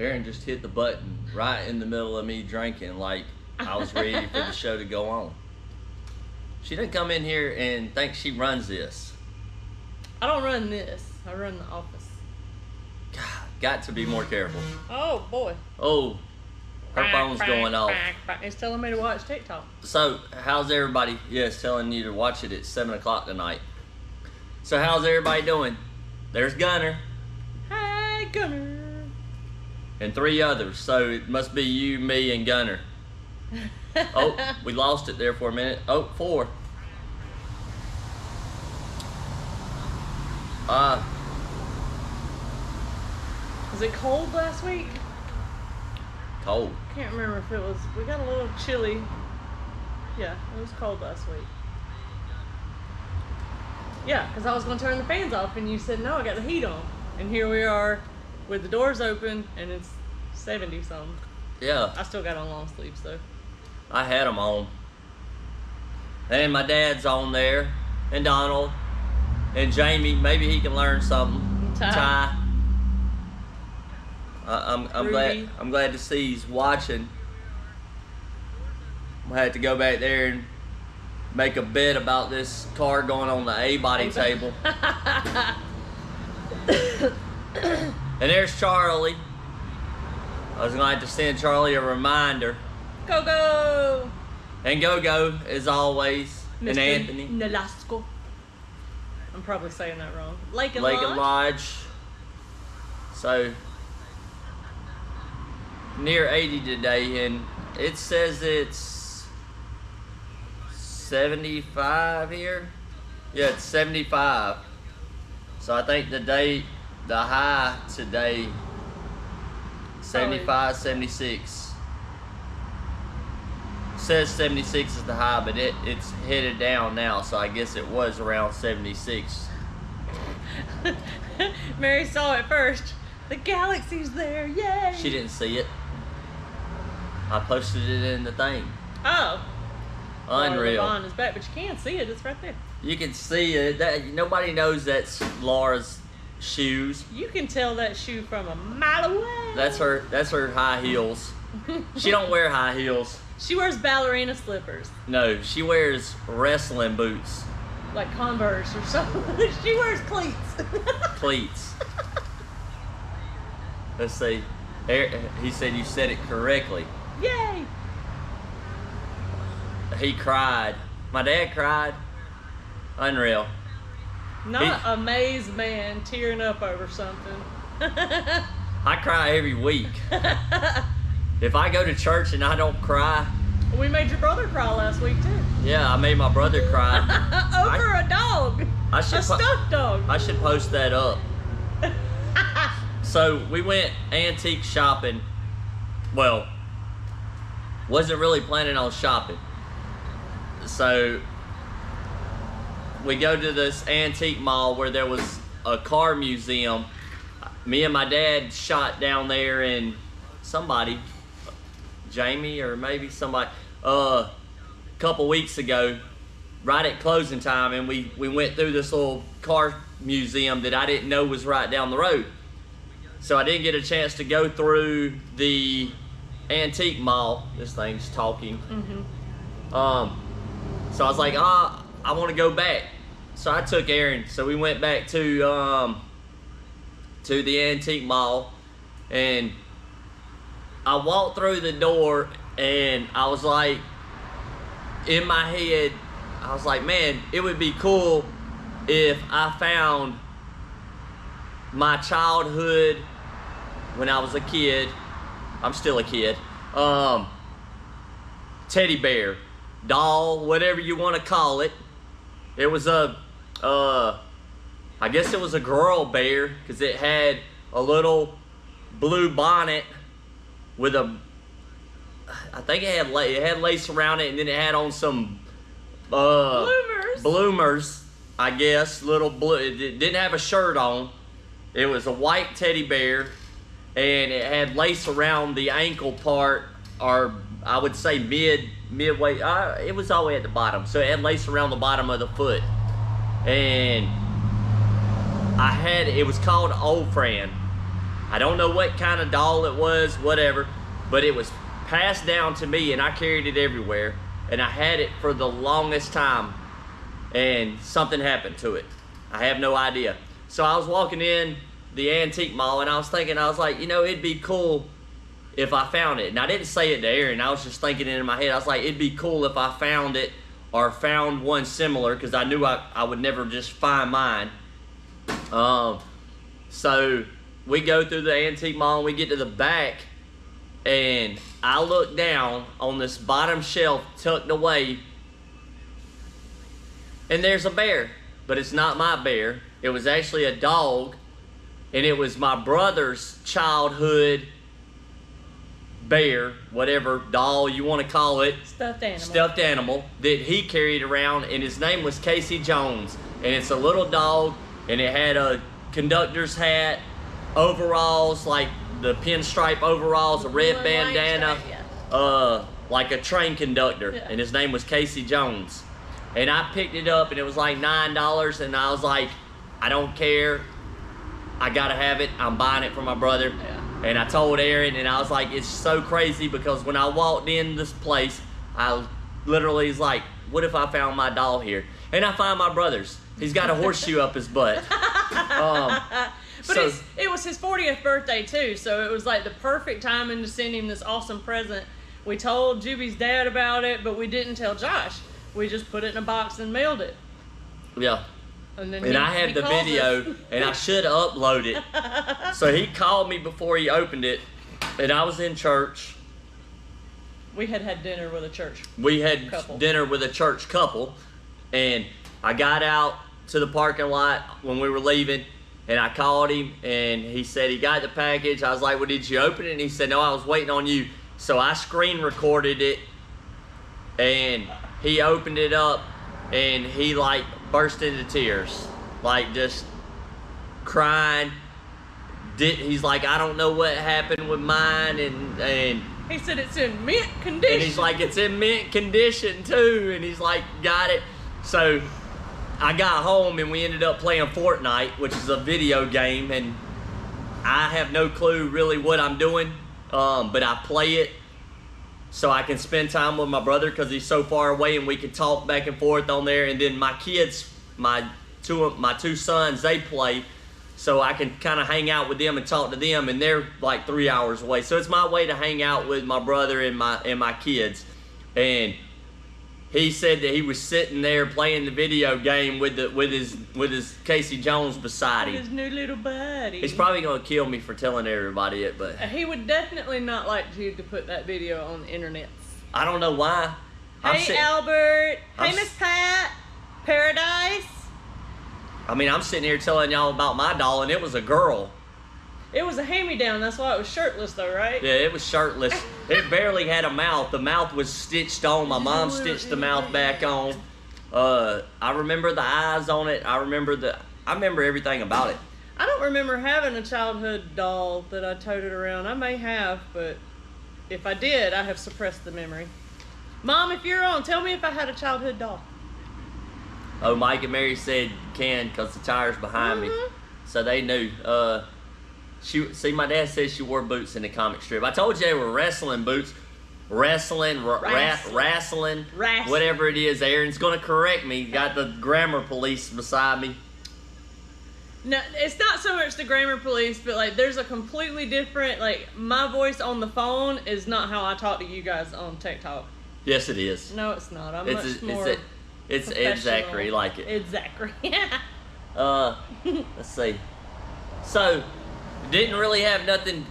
Aaron just hit the button right in the middle of me drinking, like I was ready for the show to go on. She didn't come in here and think she runs this. I don't run this. I run the office. God, got to be more careful. Oh, boy. Oh, her phone's going off. It's telling me to watch TikTok. So, how's everybody? Yeah, it's telling you to watch it at 7 o'clock tonight. So, how's everybody doing? There's Gunner. Hey, Gunner. And 3 others. So, it must be you, me, and Gunner. Oh, we lost it there for a minute. Oh, 4. Was it cold last week? Cold. Can't remember if it was. We got a little chilly. Yeah, it was cold last week. Yeah, because I was going to turn the fans off and you said, no, I got the heat on. And here we are with the doors open and it's 70 something. Yeah. I still got on long sleeves though. I had them on. And my dad's on there. And Donald. And Jamie. Maybe he can learn something. Ty. I'm glad to see he's watching. I'm gonna have to go back there and make a bet about this car going on the A-body table. And there's Charlie. I was gonna have to send Charlie a reminder. Go go! And go as always. Mr. And Anthony. Nolasco. I'm probably saying that wrong. Lake and Lodge. So near 80 today, and it says it's 75 here. Yeah, it's 75. So I think the high today, 75, 76. Says 76 is the high, but it's headed down now, so I guess it was around 76. Mary saw it first. The galaxy's there, yay! She didn't see it. I posted it in the thing. Oh. Unreal. Lara Lor-Van is back, but you can't see it. It's right there. You can see it. Nobody knows that's Laura's shoes. You can tell that shoe from a mile away. That's her high heels. She don't wear high heels. She wears ballerina slippers. No, she wears wrestling boots. Like Converse or something. She wears cleats. Cleats. Let's see. He said you said it correctly. Yay! He cried. My dad cried. Unreal. Not amazed man tearing up over something. I cry every week. If I go to church and I don't cry. We made your brother cry last week too. Yeah, I made my brother cry. Over a dog. A stuffed dog. I should post that up. So we went antique shopping. Well, wasn't really planning on shopping. So we go to this antique mall where there was a car museum. Me and my dad shot down there, and somebody, Jamie or maybe somebody, a couple weeks ago, right at closing time, and we went through this little car museum that I didn't know was right down the road. So I didn't get a chance to go through the antique mall. This thing's talking. Mm-hmm. So I was like, I want to go back. So I took Aaron. So we went back to the antique mall, and I walked through the door, and I was like, in my head, I was like, man, it would be cool if I found my childhood when I was a kid. I'm still a kid. Teddy bear, doll, whatever you want to call it. It was I guess it was a girl bear, because it had a little blue bonnet with I think it had lace around it, and then it had on some bloomers, I guess, little blue. It didn't have a shirt on. It was a white teddy bear, and it had lace around the ankle part, or I would say midway. It was all the way at the bottom, so it had lace around the bottom of the foot. And it was called Old Friend. I don't know what kind of doll it was, whatever, but it was passed down to me and I carried it everywhere. And I had it for the longest time and something happened to it. I have no idea. So I was walking in the antique mall and I was thinking, I was like, you know, it'd be cool if I found it. And I didn't say it to Aaron, I was just thinking it in my head. I was like, it'd be cool if I found it or found one similar, because I knew I would never just find mine. So we go through the antique mall and we get to the back and I look down on this bottom shelf tucked away and there's a bear, but it's not my bear. It was actually a dog, and it was my brother's childhood bear, whatever doll you want to call it. Stuffed animal that he carried around, and his name was Casey Jones. And it's a little dog, and it had a conductor's hat, overalls, like the pinstripe overalls, a red bandana, like a train conductor. Yeah. And his name was Casey Jones. And I picked it up, and it was like $9, and I was like, I don't care. I gotta have it. I'm buying it for my brother. Yeah. And I told Aaron, and I was like, it's so crazy because when I walked in this place, I literally was like, what if I found my doll here? And I find my brother's. He's got a horseshoe up his butt. But it was his 40th birthday too, so it was like the perfect timing to send him this awesome present. We told Juby's dad about it, but we didn't tell Josh. We just put it in a box and mailed it. Yeah. And I had the video, and I should upload it. So he called me before he opened it, and I was in church. We had dinner with a church dinner with a church couple, and I got out to the parking lot when we were leaving, and I called him, and he said he got the package. I was like, well, did you open it? And he said, no, I was waiting on you. So I screen recorded it, and he opened it up, and he like burst into tears, like just crying. He's like, I don't know what happened with mine, and he said it's in mint condition. And he's like, it's in mint condition too, and he's like, got it. So I got home and we ended up playing Fortnite, which is a video game, and I have no clue really what I'm doing, but I play it so I can spend time with my brother because he's so far away, and we can talk back and forth on there. And then my kids, my two sons, they play, so I can kind of hang out with them and talk to them, and they're like 3 hours away. So it's my way to hang out with my brother and my kids. And he said that he was sitting there playing the video game with his Casey Jones beside him. His new little buddy. He's probably gonna kill me for telling everybody it, but he would definitely not like you to put that video on the internet. I don't know why. Hey Albert. Hey Miss Pat. Paradise. I mean, I'm sitting here telling y'all about my doll, and it was a girl. It was a hand-me-down. That's why it was shirtless, though, right? Yeah, it was shirtless. It barely had a mouth. The mouth was stitched on. My mom stitched the mouth back on. I remember the eyes on it. I remember everything about it. I don't remember having a childhood doll that I toted around. I may have, but if I did, I have suppressed the memory. Mom, if you're on, tell me if I had a childhood doll. Oh, Mike and Mary said can because the tire's behind me. So they knew. See, my dad said she wore boots in the comic strip. I told you they were wrestling boots. Wrestling, whatever it is. Aaron's going to correct me. Got the grammar police beside me. No, it's not so much the grammar police, but like there's a completely different, like my voice on the phone is not how I talk to you guys on TikTok. Yes, it is. No, it's not. I'm much more It's exactly like it. Exactly. Let's see. So, didn't really have nothing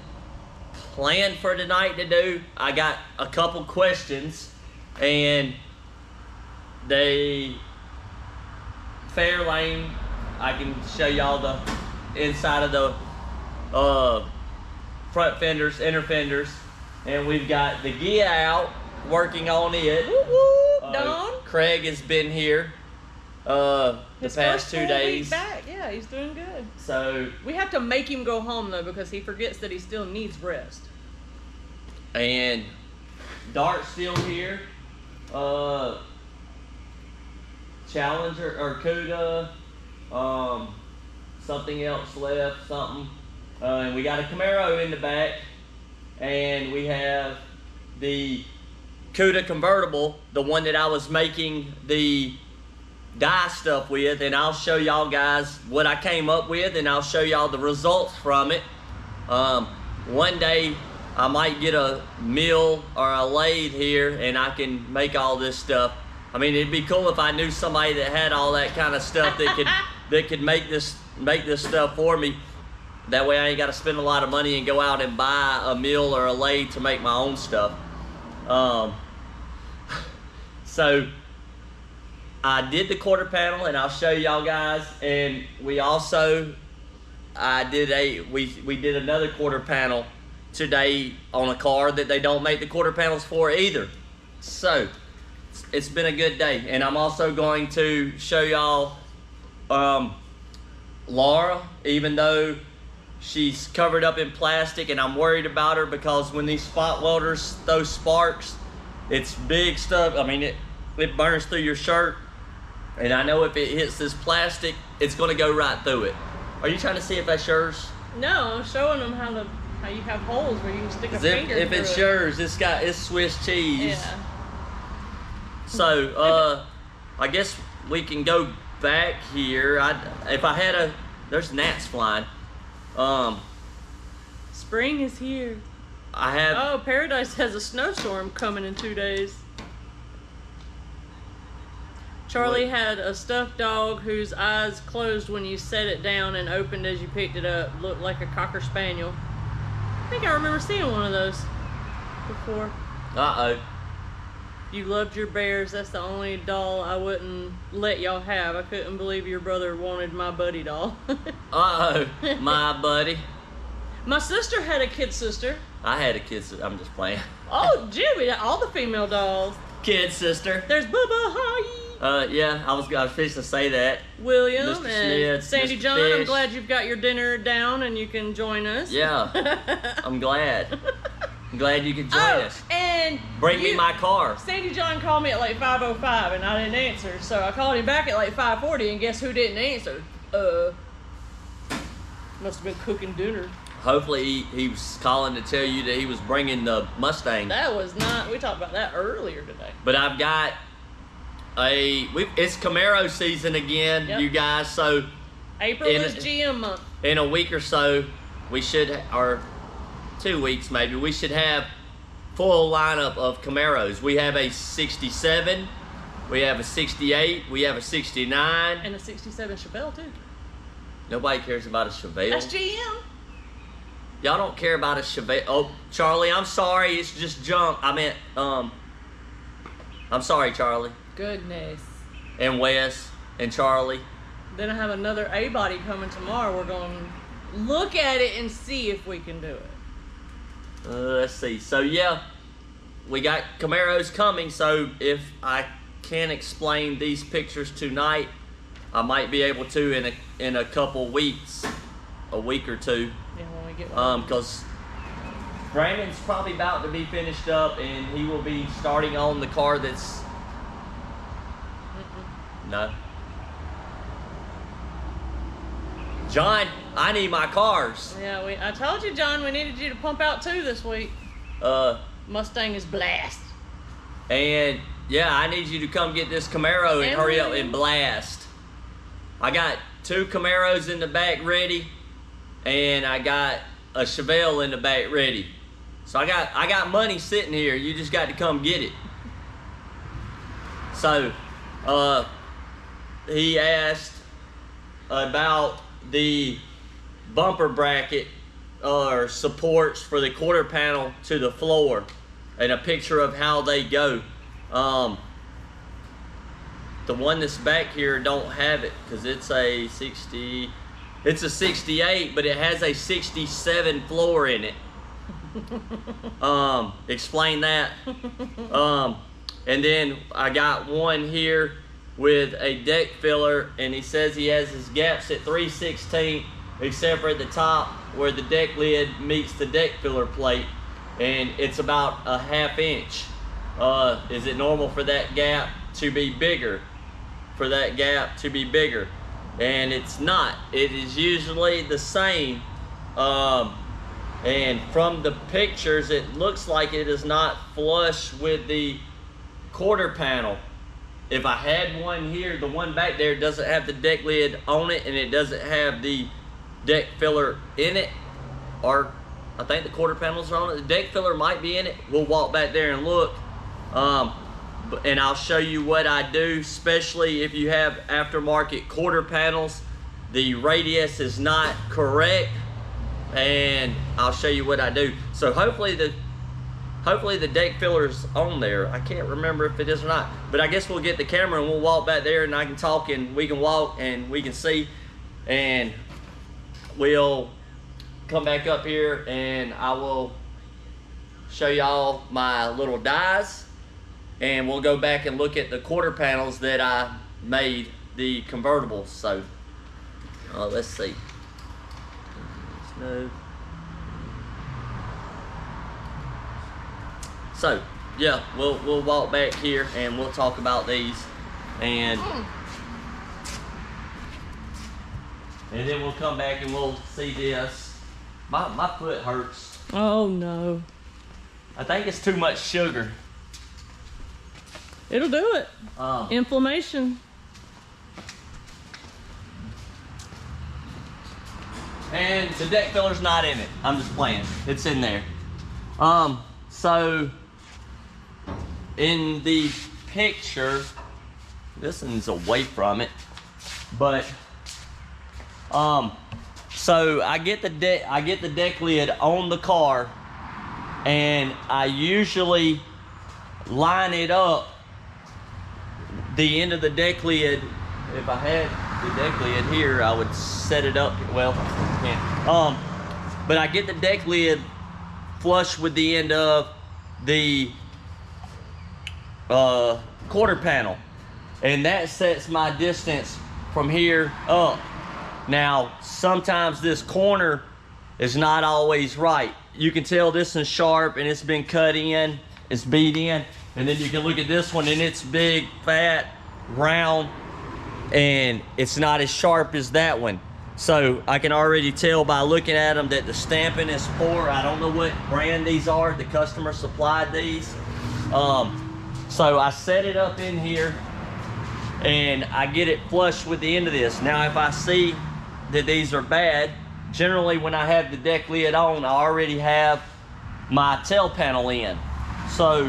planned for tonight to do. I got a couple questions, and Fairlane, I can show y'all the inside of the front fenders, inner fenders, and we've got the gear out, working on it. Dawn. Craig has been here the past 2 days. Week back. Yeah, he's doing good. So we have to make him go home though because he forgets that he still needs rest. And Dart's still here. Challenger or Cuda. Something else left. Something. And we got a Camaro in the back, and we have the Cuda convertible, the one that I was making the dye stuff with, and I'll show y'all guys what I came up with, and I'll show y'all the results from it. One day I might get a mill or a lathe here and I can make all this stuff. I mean, it'd be cool if I knew somebody that had all that kind of stuff that could make this stuff for me. That way I ain't got to spend a lot of money and go out and buy a mill or a lathe to make my own stuff. So I did the quarter panel, and I'll show y'all guys. And we also, we did another quarter panel today on a car that they don't make the quarter panels for either. So it's been a good day, and I'm also going to show y'all Lara, even though she's covered up in plastic, and I'm worried about her because when these spot welders throw sparks, it's big stuff. I mean, it burns through your shirt, and I know if it hits this plastic, it's going to go right through it. Are you trying to see if that's yours? No, I'm showing them how you have holes where you can stick a finger if through it's it. yours, it's Swiss cheese. Yeah. So I guess we can go back here. There's gnats flying. Spring is here. Oh, Paradise has a snowstorm coming in 2 days. Charlie had a stuffed dog whose eyes closed when you set it down and opened as you picked it up. Looked like a Cocker Spaniel. I think I remember seeing one of those before. Uh-oh. You loved your bears. That's the only doll I wouldn't let y'all have. I couldn't believe your brother wanted my buddy doll. Uh-oh, my buddy. My sister had a kid sister. I had a kid sister. I'm just playing. Oh, Jimmy, all the female dolls. Kid sister. There's Bubba, hi. Yeah, I was fixing to say that. William Mr. and Smith, Sandy Mr. John, Fish. I'm glad you've got your dinner down and you can join us. Yeah, I'm glad. I'm glad you could join us. And bring me my car. Sandy John called me at like 5:05 and I didn't answer, so I called him back at like 5:40, and guess who didn't answer? Must have been cooking dinner. Hopefully he was calling to tell you that he was bringing the Mustang. That was not. We talked about that earlier today. But I've got it's Camaro season again, Yep. you guys. So April is GM month. In a week or so, we should, or 2 weeks maybe, we should have full lineup of Camaros. We have a 67, we have a 68, we have a 69. And a 67 Chevelle too. Nobody cares about a Chevelle. That's GM. Y'all don't care about a Chevelle. Oh, Charlie, I'm sorry, it's just junk. I meant, I'm sorry, Charlie. Goodness. And Wes and Charlie. Then I have another A-body coming tomorrow. We're going to look at it and see if we can do it. Let's see. So yeah, we got Camaros coming. So if I can't explain these pictures tonight, I might be able to in a couple weeks, a week or two. Yeah, when we get one. Because Brandon's probably about to be finished up, and he will be starting on the car that's. No. John, I need my cars. Yeah, I told you, John, we needed you to pump out 2 this week. Mustang is blast. And yeah, I need you to come get this Camaro and hurry up and blast. I got 2 Camaros in the back ready, and I got a Chevelle in the back ready. So I got money sitting here. You just got to come get it. So, he asked about the bumper bracket or supports for the quarter panel to the floor, and a picture of how they go. The one that's back here don't have it because it's a 60. It's a 68, but it has a 67 floor in it. Explain that. And then I got one here with a deck filler, and he says he has his gaps at 3/16, except for at the top where the deck lid meets the deck filler plate, and it's about a 1/2 inch. Is it normal for that gap to be bigger? For that gap to be bigger? And it's not. It is usually the same And from the pictures, it looks like it is not flush with the quarter panel. If I had one here, the one back there doesn't have the deck lid on it, and it doesn't have the deck filler in it, or I think the quarter panels are on it. The deck filler might be in it. We'll walk back there and look, and I'll show you what I do, especially if you have aftermarket quarter panels. The radius is not correct, and I'll show you what I do. So hopefully the deck filler is on there. I can't remember if it is or not, but I guess we'll get the camera and we'll walk back there, and I can talk and we can walk and we can see, and we'll come back up here and I will show y'all my little dies, and we'll go back and look at the quarter panels that I made, the convertibles. So let's see. No. So yeah, we'll walk back here and we'll talk about these, and then we'll come back and we'll see this. My foot hurts. Oh no. I think it's too much sugar. It'll do it. Inflammation. And the deck filler's not in it. I'm just playing. It's in there. So in the picture, this one's away from it, but so I get the deck lid on the car, and I usually line it up the end of the deck lid. If I had the deck lid here, I would set it up. Well, I can't. But I get the deck lid flush with the end of the quarter panel, and that sets my distance from here up. Now, sometimes this corner is not always right. You can tell this one's sharp and it's been cut in, it's beat in, and then you can look at this one and it's big, fat, round, and it's not as sharp as that one. So I can already tell by looking at them that the stamping is poor. I don't know what brand these are. The customer supplied these. So I set it up in here and I get it flush with the end of this. Now if I see that these are bad, generally when I have the deck lid on, I already have my tail panel in. So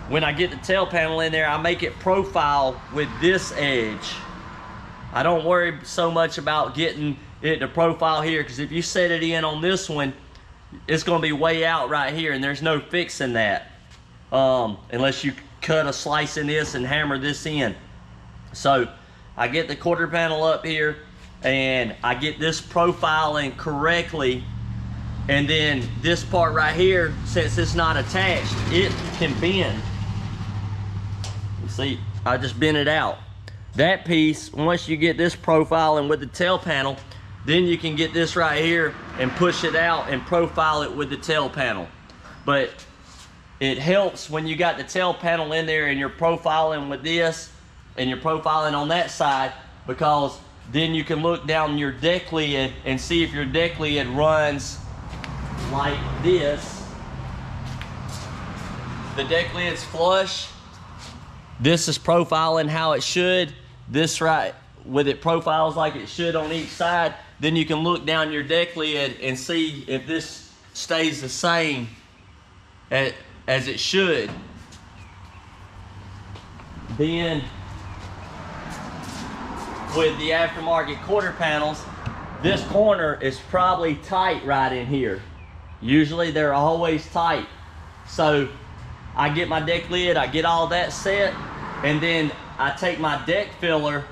when I get the tail panel in there, I make it profile with this edge. I don't worry so much about getting it to profile here, because if you set it in on this one, it's going to be way out right here, and there's no fixing that unless you cut a slice in this and hammer this in. So I get the quarter panel up here and I get this profiling correctly, and then this part right here, since it's not attached, it can bend. You see, I just bent it out. That piece, once you get this profiling with the tail panel, then you can get this right here and push it out and profile it with the tail panel. But it helps when you got the tail panel in there and you're profiling with this and you're profiling on that side, because then you can look down your deck lid and see if your deck lid runs like this. The deck lid's flush. This is profiling how it should. This right with it profiles like it should on each side. Then you can look down your deck lid and see if this stays the same as it should. Then with the aftermarket quarter panels, this corner is probably tight right in here. Usually they're always tight. So I get my deck lid, I get all that set, and then I take my deck filler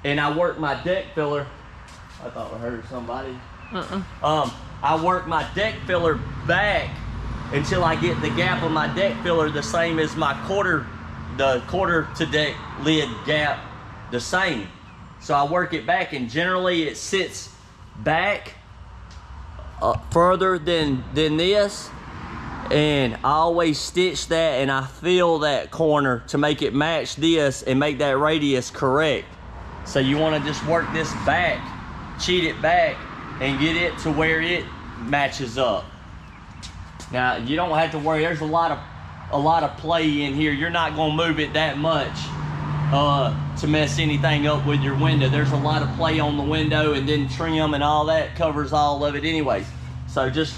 and I work my deck filler. I thought I heard somebody. I work my deck filler back until I get the gap of my deck filler the same as my the quarter to deck lid gap the same. So I work it back, and generally it sits back further than this, and I always stitch that and I fill that corner to make it match this and make that radius correct. So you want to just work this back, cheat it back, and get it to where it matches up. Now you don't have to worry, there's a lot of play in here. You're not gonna move it that much to mess anything up with your window. There's a lot of play on the window, and then trim and all that covers all of it anyways. So just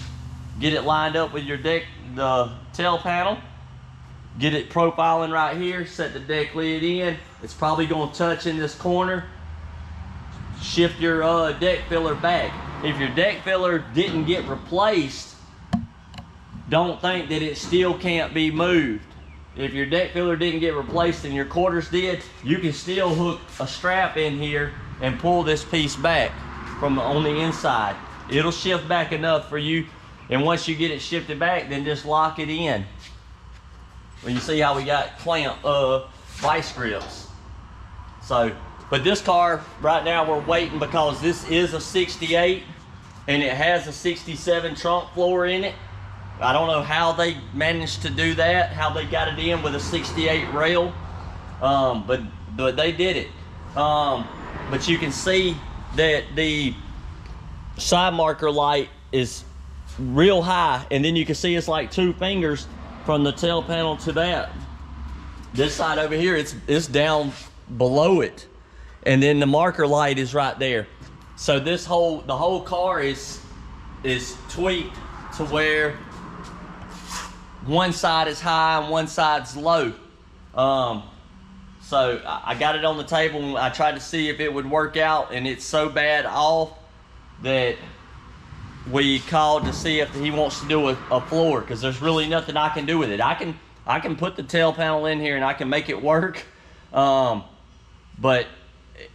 get it lined up with your deck, the tail panel, get it profiling right here, set the deck lid in. It's probably gonna touch in this corner. Shift your deck filler back. If your deck filler didn't get replaced, don't think that it still can't be moved. If your deck filler didn't get replaced and your quarters did, you can still hook a strap in here and pull this piece back from on the inside. It'll shift back enough for you, and once you get it shifted back, then just lock it in. Well, you see how we got clamp vice grips. So, but this car right now we're waiting because this is a 68 and it has a 67 trunk floor in it. I don't know how they managed to do that, how they got it in with a 68 rail, but they did it. But you can see that the side marker light is real high, and then you can see it's like 2 fingers from the tail panel to that. This side over here, it's down below it, and then the marker light is right there. So the whole car is tweaked to where one side is high and one side's low. So I got it on the table and I tried to see if it would work out, and it's so bad off that we called to see if he wants to do a floor, because there's really nothing I can do with it. I can put the tail panel in here and I can make it work, but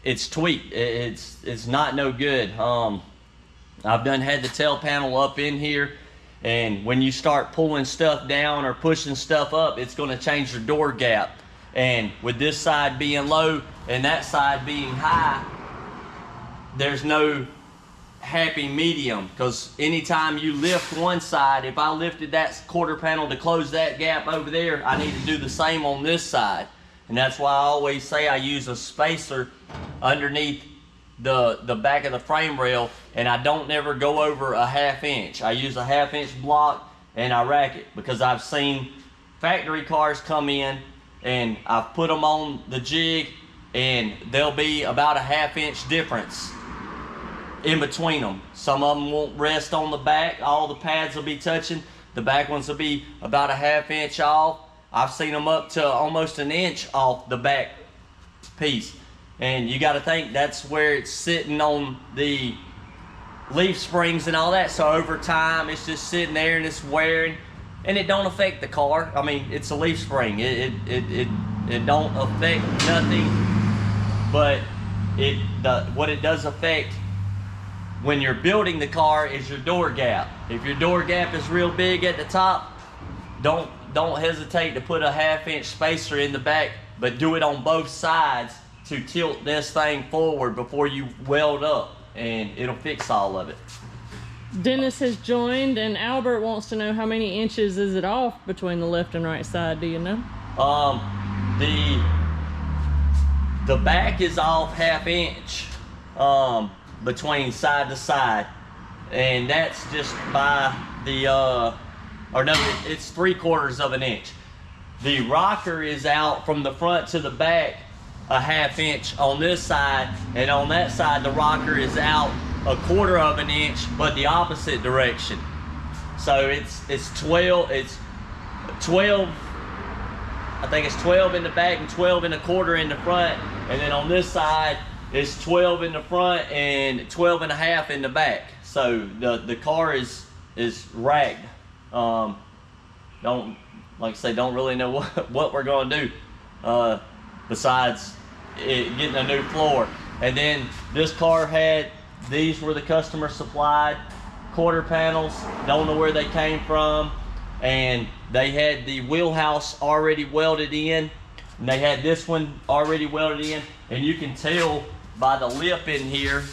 it's tweaked. It's not no good. I've done had the tail panel up in here, and when you start pulling stuff down or pushing stuff up, it's going to change your door gap. And with this side being low and that side being high, there's no happy medium, because anytime you lift one side, if I lifted that quarter panel to close that gap over there, I need to do the same on this side. And that's why I always say I use a spacer underneath the back of the frame rail, and I don't never go over a 1/2 inch. I use a 1/2 inch block and I rack it, because I've seen factory cars come in and I've put them on the jig and there'll be about a 1/2 inch difference in between them. Some of them won't rest on the back. All the pads will be touching. The back ones will be about a 1/2 inch off. I've seen them up to almost 1 inch off the back piece. And you got to think that's where it's sitting on the leaf springs and all that. So over time, it's just sitting there and it's wearing, and it don't affect the car. I mean, it's a leaf spring. It don't affect nothing, but what it does affect when you're building the car is your door gap. If your door gap is real big at the top, don't hesitate to put a 1/2 inch spacer in the back, but do it on both sides to tilt this thing forward before you weld up, and it'll fix all of it. Dennis has joined, and Albert wants to know how many inches is it off between the left and right side. Do you know? The back is off 1/2 inch between side to side, and that's just by the or no, it's 3/4 of an inch. The rocker is out from the front to the back a 1/2 inch on this side, and on that side the rocker is out 1/4 of an inch, but the opposite direction. So it's 12. It's 12. I think it's 12 in the back and 12 1/4 in the front, and then on this side it's 12 in the front and 12 1/2 in the back. So the car is ragged. Don't, like I say, don't really know what we're gonna do besides getting a new floor. And then this car had, these were the customer supplied quarter panels. Don't know where they came from, and they had the wheelhouse already welded in, and they had this one already welded in, and you can tell by the lip in here.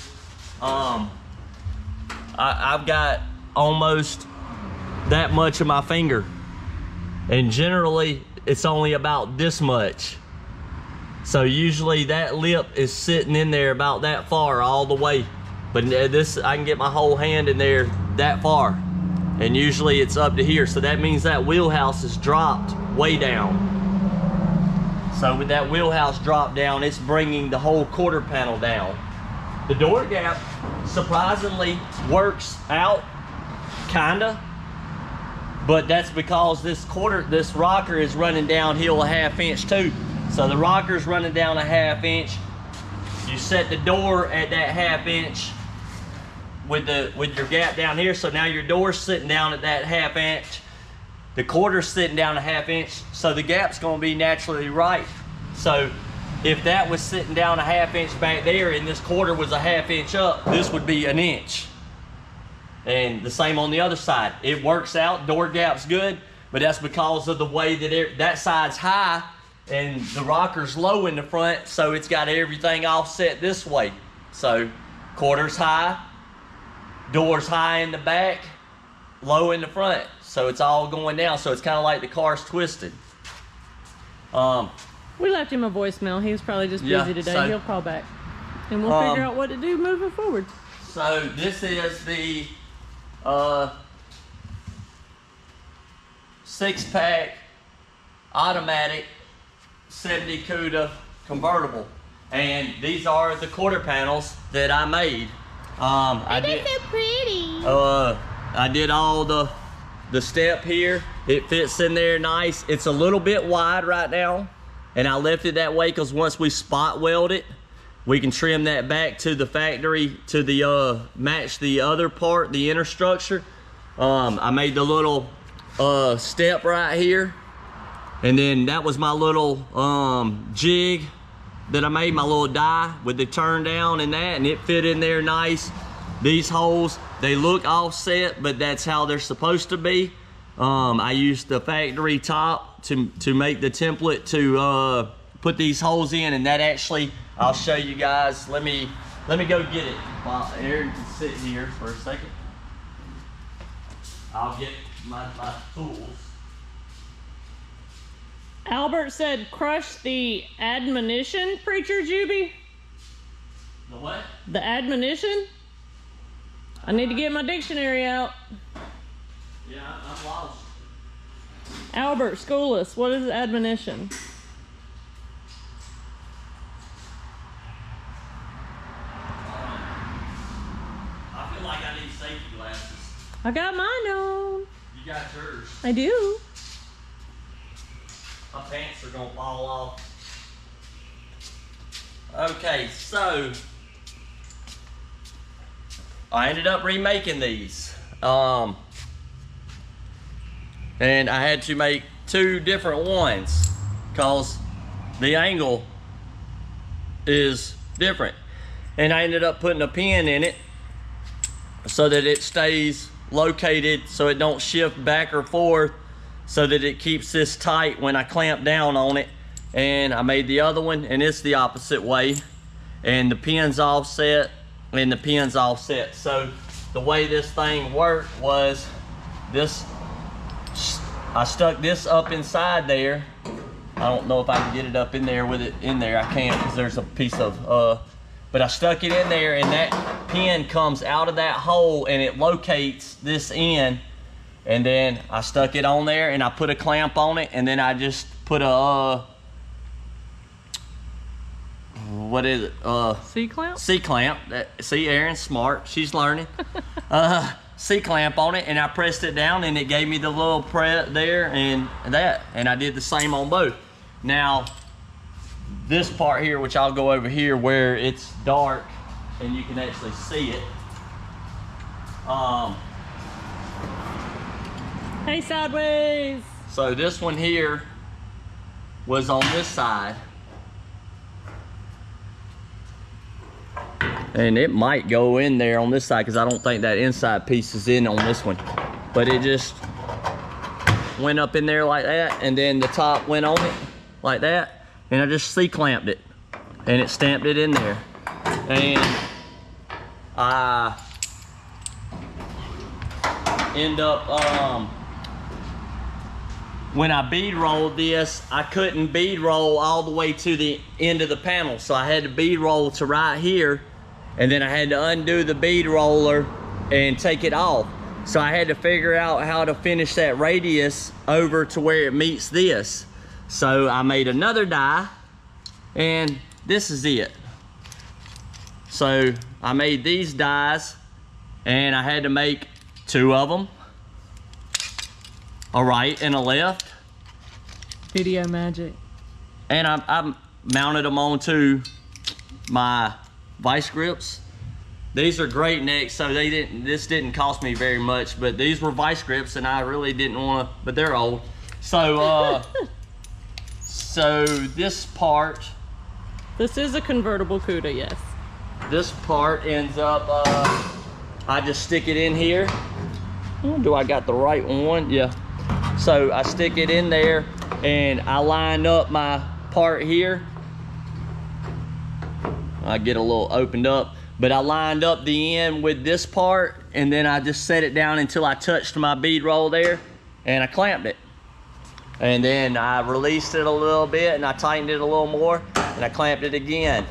I've got almost that much of my finger, and generally it's only about this much. So usually that lip is sitting in there about that far all the way, but this, I can get my whole hand in there that far, and usually it's up to here. So that means that wheelhouse is dropped way down. So with that wheelhouse drop down, it's bringing the whole quarter panel down. The door gap surprisingly works out, kinda, but that's because this rocker is running downhill a 1/2 inch too. So the rocker's running down a 1/2 inch. You set the door at that 1/2 inch with your gap down here. So now your door's sitting down at that 1/2 inch. The quarter's sitting down a 1/2 inch. So the gap's gonna be naturally right. So if that was sitting down a 1/2 inch back there and this quarter was a 1/2 inch up, this would be 1 inch. And the same on the other side. It works out, door gap's good, but that's because of the way that that side's high and the rocker's low in the front, so it's got everything offset this way. So quarter's high, door's high in the back, low in the front. So it's all going down, so it's kind of like the car's twisted. We left him a voicemail. He was probably just busy today. So, he'll call back. And we'll figure out what to do moving forward. So this is the 6-pack automatic 70 CUDA convertible. And these are the quarter panels that I made. They're so pretty. I did all the step here. It fits in there nice. It's a little bit wide right now, and I left it that way because once we spot weld it, we can trim that back to the factory to the match the other part, the inner structure. I made the little step right here, and then that was my little jig that I made, my little die with the turn down and that, and it fit in there nice. These holes, they look offset, but that's how they're supposed to be. I used the factory top to make the template to put these holes in, and that actually, I'll show you guys. Let me go get it while Aaron can sit here for a second. I'll get my tools. Albert said, crush the admonition, Preacher Juby. The what? The admonition? I need to get my dictionary out. Yeah, I'm lost. Albert, school us. What is admonition? I feel like I need safety glasses. I got mine on. You got yours. I do. My pants are gonna fall off. Okay, so I ended up remaking these. And I had to make 2 different ones because the angle is different. And I ended up putting a pin in it so that it stays located so it don't shift back or forth, so that it keeps this tight when I clamp down on it. And I made the other one, and it's the opposite way, and the pin's offset and the pin's offset. So the way this thing worked was this, I stuck this up inside there. I don't know if I can get it up in there with it in there. I can't because there's a piece of but I stuck it in there, and that pin comes out of that hole and it locates this end. And then I stuck it on there, and I put a clamp on it, and then I just put a what is it? C-clamp? C-clamp. See, Erin's smart. She's learning. C-clamp on it, and I pressed it down, and it gave me the little press there and that. And I did the same on both. Now, this part here, which I'll go over here where it's dark and you can actually see it. Hey, sideways. So this one here was on this side. And it might go in there on this side because I don't think that inside piece is in on this one. But it just went up in there like that, and then the top went on it like that, and I just C-clamped it, and it stamped it in there. And I end up, when I bead rolled this, I couldn't bead roll all the way to the end of the panel, so I had to bead roll to right here, and then I had to undo the bead roller and take it off. So I had to figure out how to finish that radius over to where it meets this. So I made another die, and this is it. So I made these dies, and I had to make 2 of them, a right and a left. Video magic. And I mounted them onto my vice grips. These are great necks, so this didn't cost me very much, but these were vice grips, and I really didn't want to, but they're old. So so this part, this is a convertible CUDA, yes. this part ends up, I just stick it in here. Do I got the right one? Yeah. So I stick it in there, and I line up my part here. I get a little opened up, but I lined up the end with this part, and then I just set it down until I touched my bead roll there, and I clamped it. And then I released it a little bit, and I tightened it a little more, and I clamped it again.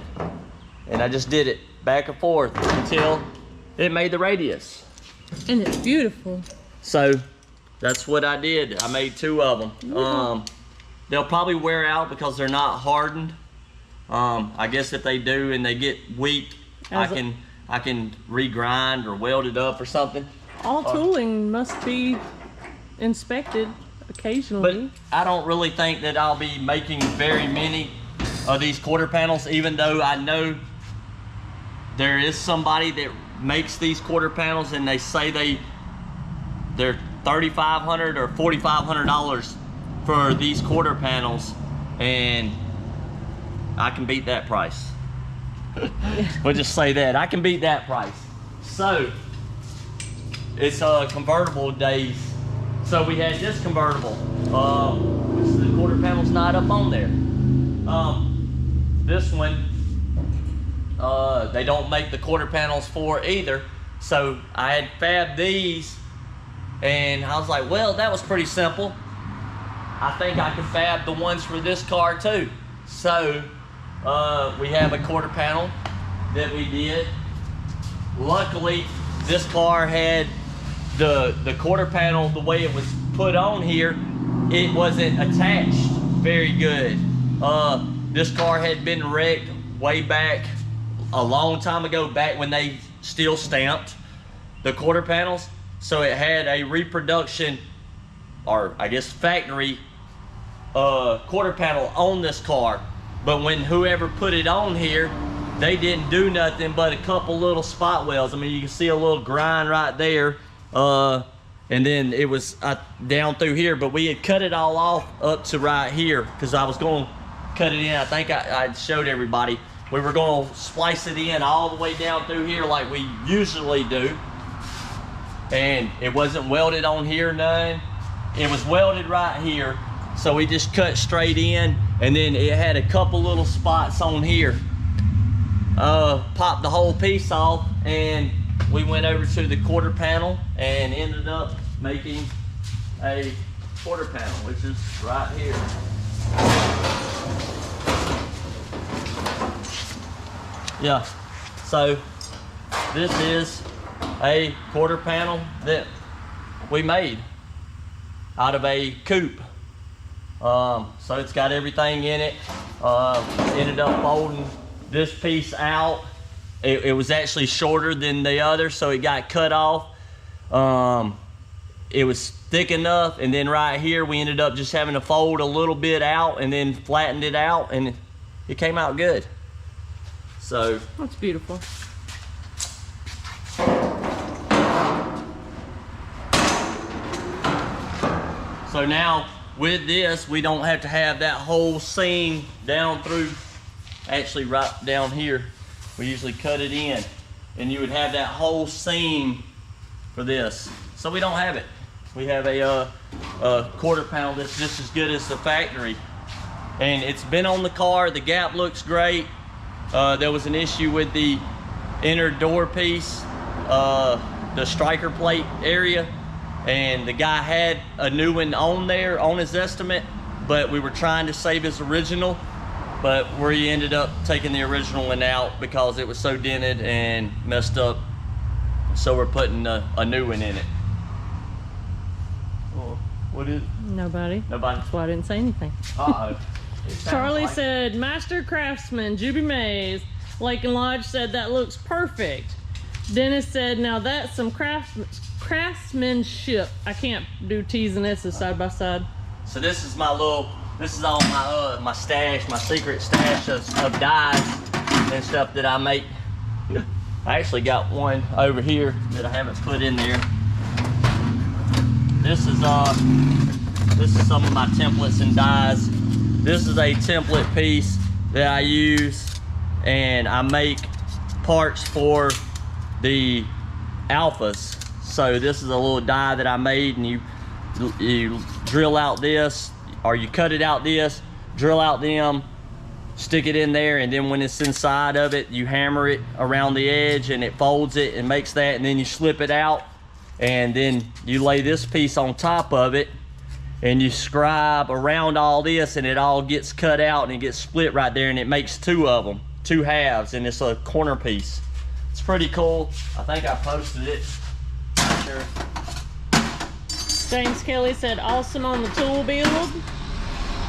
And I just did it back and forth until it made the radius. And it's beautiful. So that's what I did. I made 2 of them. They'll probably wear out because they're not hardened. I guess if they do and they get weak, I can regrind or weld it up or something. All tooling must be inspected occasionally. But I don't really think that I'll be making very many of these quarter panels, even though I know there is somebody that makes these quarter panels, and they say they're $3,500 or $4,500 for these quarter panels, and I can beat that price. We'll just say that I can beat that price. So it's convertible days. So we had this convertible, which the quarter panel's not up on there. This one, they don't make the quarter panels for either. So I had fabbed these, and I was like, well, that was pretty simple. I think I can fab the ones for this car too. So we have a quarter panel that we did. Luckily, this car had the quarter panel, the way it was put on here, it wasn't attached very good. This car had been wrecked way back a long time ago, back when they still stamped the quarter panels. So it had a reproduction, or I guess factory quarter panel on this car. But when whoever put it on here, they didn't do nothing but a couple little spot welds. I mean, you can see a little grind right there. And then it was down through here, but we had cut it all off up to right here because I was going to cut it in. I think I showed everybody. We were going to splice it in all the way down through here like we usually do. And it wasn't welded on here none. It was welded right here. So we just cut straight in, and then it had a couple little spots on here. Popped the whole piece off, and we went over to the quarter panel and ended up making a quarter panel, which is right here. Yeah, so this is a quarter panel that we made out of a coupe. So it's got everything in it. Ended up folding this piece out. It was actually shorter than the other, so it got cut off. It was thick enough, and then right here we ended up just having to fold a little bit out and then flattened it out, and it came out good. So that's beautiful. So now with this, we don't have to have that whole seam down through, actually right down here. We usually cut it in, and you would have that whole seam for this. So we don't have it. We have a quarter panel that's just as good as the factory. And it's been on the car. The gap looks great. There was an issue with the inner door piece, the striker plate area, and the guy had a new one on there on his estimate, but we were trying to save his original, but we ended up taking the original one out because it was so dented and messed up. So we're putting a new one in it. Or what is it? Nobody. Nobody? That's why I didn't say anything. Uh-oh. Charlie said, Master Craftsman, Juby Mays. Lake and Lodge said, that looks perfect. Dennis said, now that's some craftsmanship. I can't do T's and S's side by side. So this is this is all my stash, my secret stash of dyes and stuff that I make. I actually got one over here that I haven't put in there. This is some of my templates and dyes. This is a template piece that I use, and I make parts for the alphas. So this is a little die that I made, and you drill out this, or you cut it out this, drill out them, stick it in there, and then when it's inside of it, you hammer it around the edge and it folds it and makes that, and then you slip it out, and then you lay this piece on top of it, and you scribe around all this, and it all gets cut out and it gets split right there, and it makes two of them, two halves, and it's a corner piece. It's pretty cool. I think I posted it. Not sure. James Kelly said, awesome on the tool build.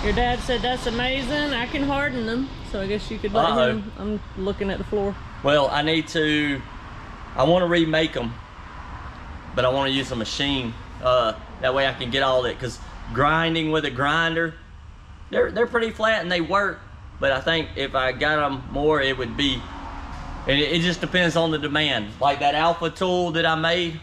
Your dad said, that's amazing. I can harden them. So I guess you could let him. I'm looking at the floor. Well, I want to remake them, but I want to use a machine. That way I can get all that, because grinding with a grinder, they're pretty flat and they work, but I think if I got them more, it would be, and it just depends on the demand. Like that alpha tool that I made,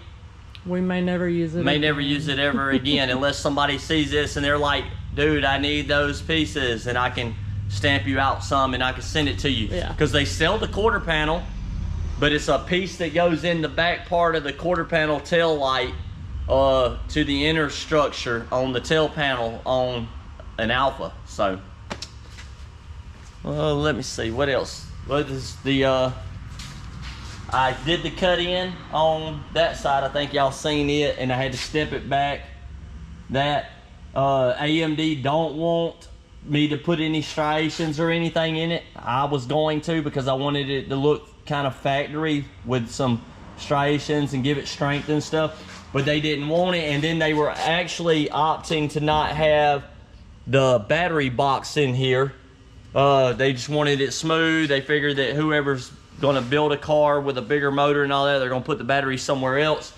we may never use it. Never use it ever again unless somebody sees this and they're like, dude, I need those pieces, and I can stamp you out some and I can send it to you. Yeah. Because they sell the quarter panel, but it's a piece that goes in the back part of the quarter panel tail light to the inner structure on the tail panel on an alpha. So let me see what else. What is the I did the cut in on that side. I think y'all seen it, and I had to step it back. That AMD don't want me to put any striations or anything in it. I was going to, because I wanted it to look kind of factory with some striations and give it strength and stuff, but they didn't want it. And then they were actually opting to not have the battery box in here. They just wanted it smooth. They figured that whoever's gonna build a car with a bigger motor and all that, they're gonna put the battery somewhere else.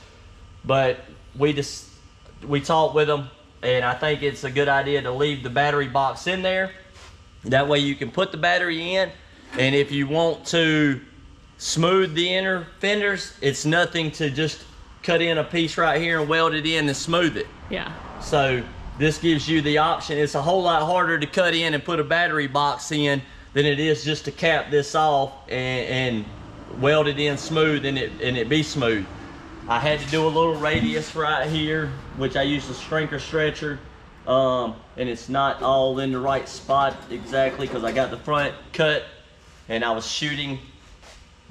But we talked with them, and I think it's a good idea to leave the battery box in there. That way you can put the battery in, and if you want to smooth the inner fenders, it's nothing to just cut in a piece right here and weld it in and smooth it. Yeah. So this gives you the option. It's a whole lot harder to cut in and put a battery box in than it is just to cap this off and weld it in smooth and it be smooth. I had to do a little radius right here, which I used a shrinker stretcher, and it's not all in the right spot exactly because I got the front cut, and I was shooting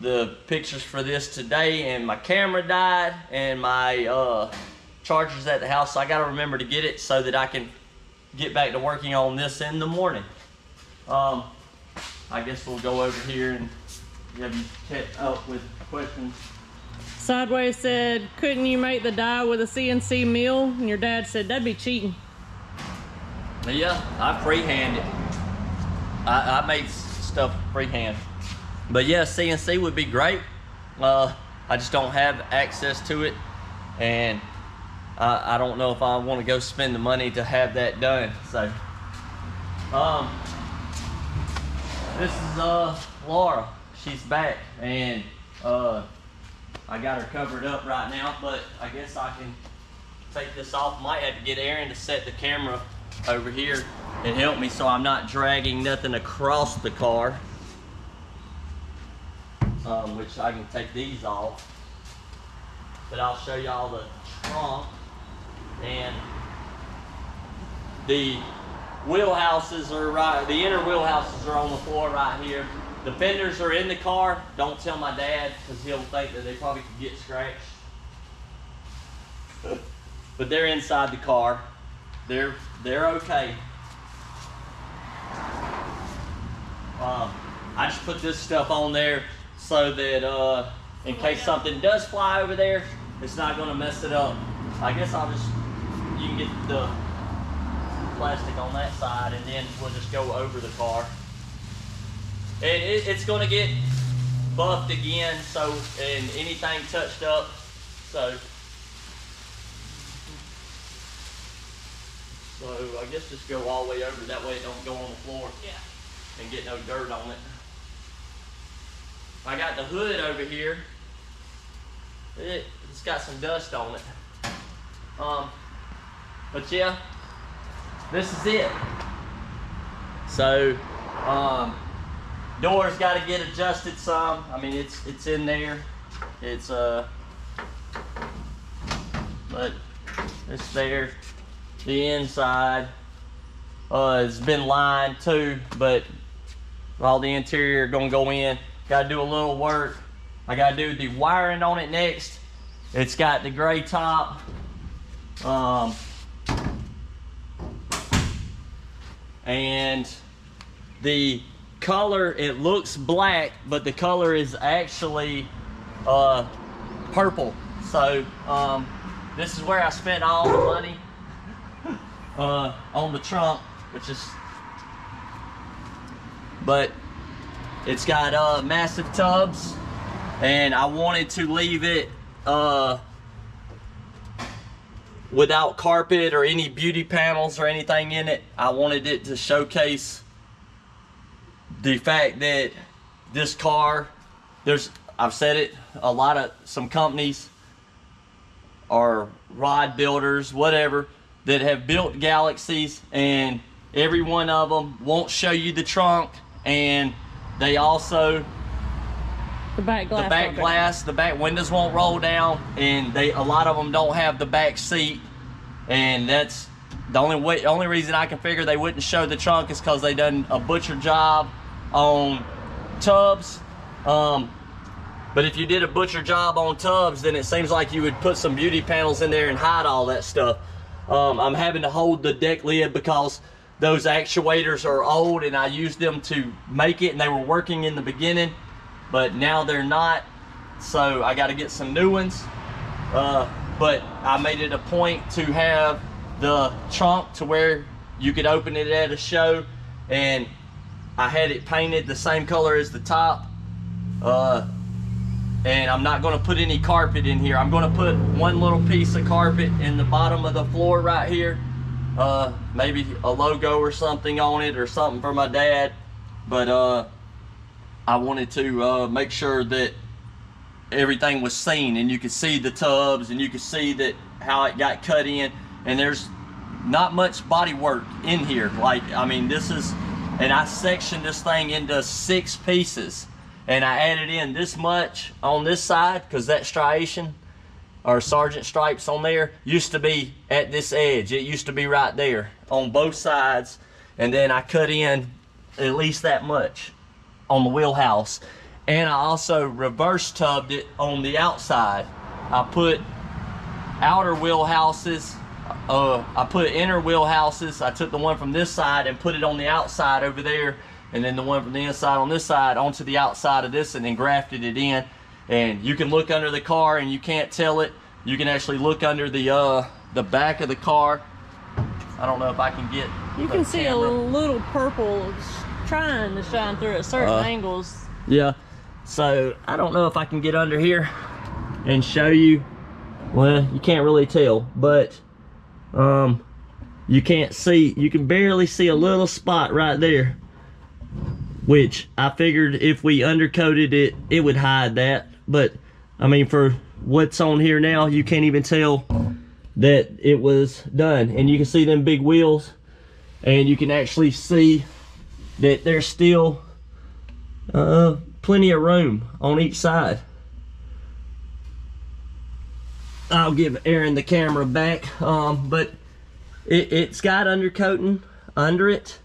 the pictures for this today, and my camera died, and my charger's at the house, so I gotta remember to get it so that I can get back to working on this in the morning. I guess we'll go over here and have you kept up with questions. Sideways said, couldn't you make the die with a CNC mill? And your dad said, that'd be cheating. Yeah, I freehand it. I made stuff freehand. But yeah, CNC would be great. I just don't have access to it, and I don't know if I want to go spend the money to have that done. So this is Laura. She's back, and I got her covered up right now, but I guess I can take this off. Might have to get Aaron to set the camera over here and help me so I'm not dragging nothing across the car, which I can take these off. But I'll show y'all the trunk, and the wheelhouses are right, the inner wheelhouses are on the floor right here. The fenders are in the car. Don't tell my dad, because he'll think that they probably could get scratched. But they're inside the car. They're okay. I just put this stuff on there so that in case something does fly over there, it's not going to mess it up. I guess I'll just you can get the plastic on that side, and then we'll just go over the car. And it's gonna get buffed again, so, and anything touched up, so I guess just go all the way over, that way it don't go on the floor. Yeah. And get no dirt on it. I got the hood over here. It's got some dust on it. But yeah, this is it. So, door's got to get adjusted some. I mean, it's in there. It's but it's there. The inside has been lined too, but all the interior gonna go in. Got to do a little work. I got to do the wiring on it next. It's got the gray top. And the color, it looks black, but the color is actually purple. So this is where I spent all the money on the trunk, which is, but it's got massive tubs, and I wanted to leave it without carpet or any beauty panels or anything in it. I wanted it to showcase the fact that this car, I've said it, some companies or rod builders, whatever, that have built Galaxies, and every one of them won't show you the trunk, and they also, the back glass, the back windows won't roll down, and a lot of them don't have the back seat, and that's the only reason I can figure they wouldn't show the trunk is because they done a butcher job on tubs. But if you did a butcher job on tubs, then it seems like you would put some beauty panels in there and hide all that stuff. I'm having to hold the deck lid because those actuators are old, and I used them to make it, and they were working in the beginning, but now they're not, so I got to get some new ones. But I made it a point to have the trunk to where you could open it at a show, and I had it painted the same color as the top. And I'm not going to put any carpet in here. I'm going to put one little piece of carpet in the bottom of the floor right here. Maybe a logo or something on it, or something for my dad. But I wanted to make sure that everything was seen, and you could see the tubs, and you could see that how it got cut in. And there's not much body work in here. Like, I mean, this is, and I sectioned this thing into 6 pieces. And I added in this much on this side because that striation or sergeant stripes on there used to be at this edge. It used to be right there on both sides. And then I cut in at least that much on the wheelhouse. And I also reverse tubbed it on the outside. I put outer wheelhouses, I put inner wheelhouses. I took the one from this side and put it on the outside over there, and then the one from the inside on this side onto the outside of this, and then grafted it in. And you can look under the car and you can't tell it. You can actually look under the back of the car. I don't know if I can get, you can see a little purple trying to shine through at certain angles. Yeah, so I don't know if I can get under here and show you. Well, you can't really tell, but you can't see, you can barely see a little spot right there, which I figured if we undercoated it, it would hide that. But I mean, for what's on here now, you can't even tell that it was done. And you can see them big wheels, and you can actually see that there's still plenty of room on each side. I'll give Aaron the camera back, but it's got undercoating under it,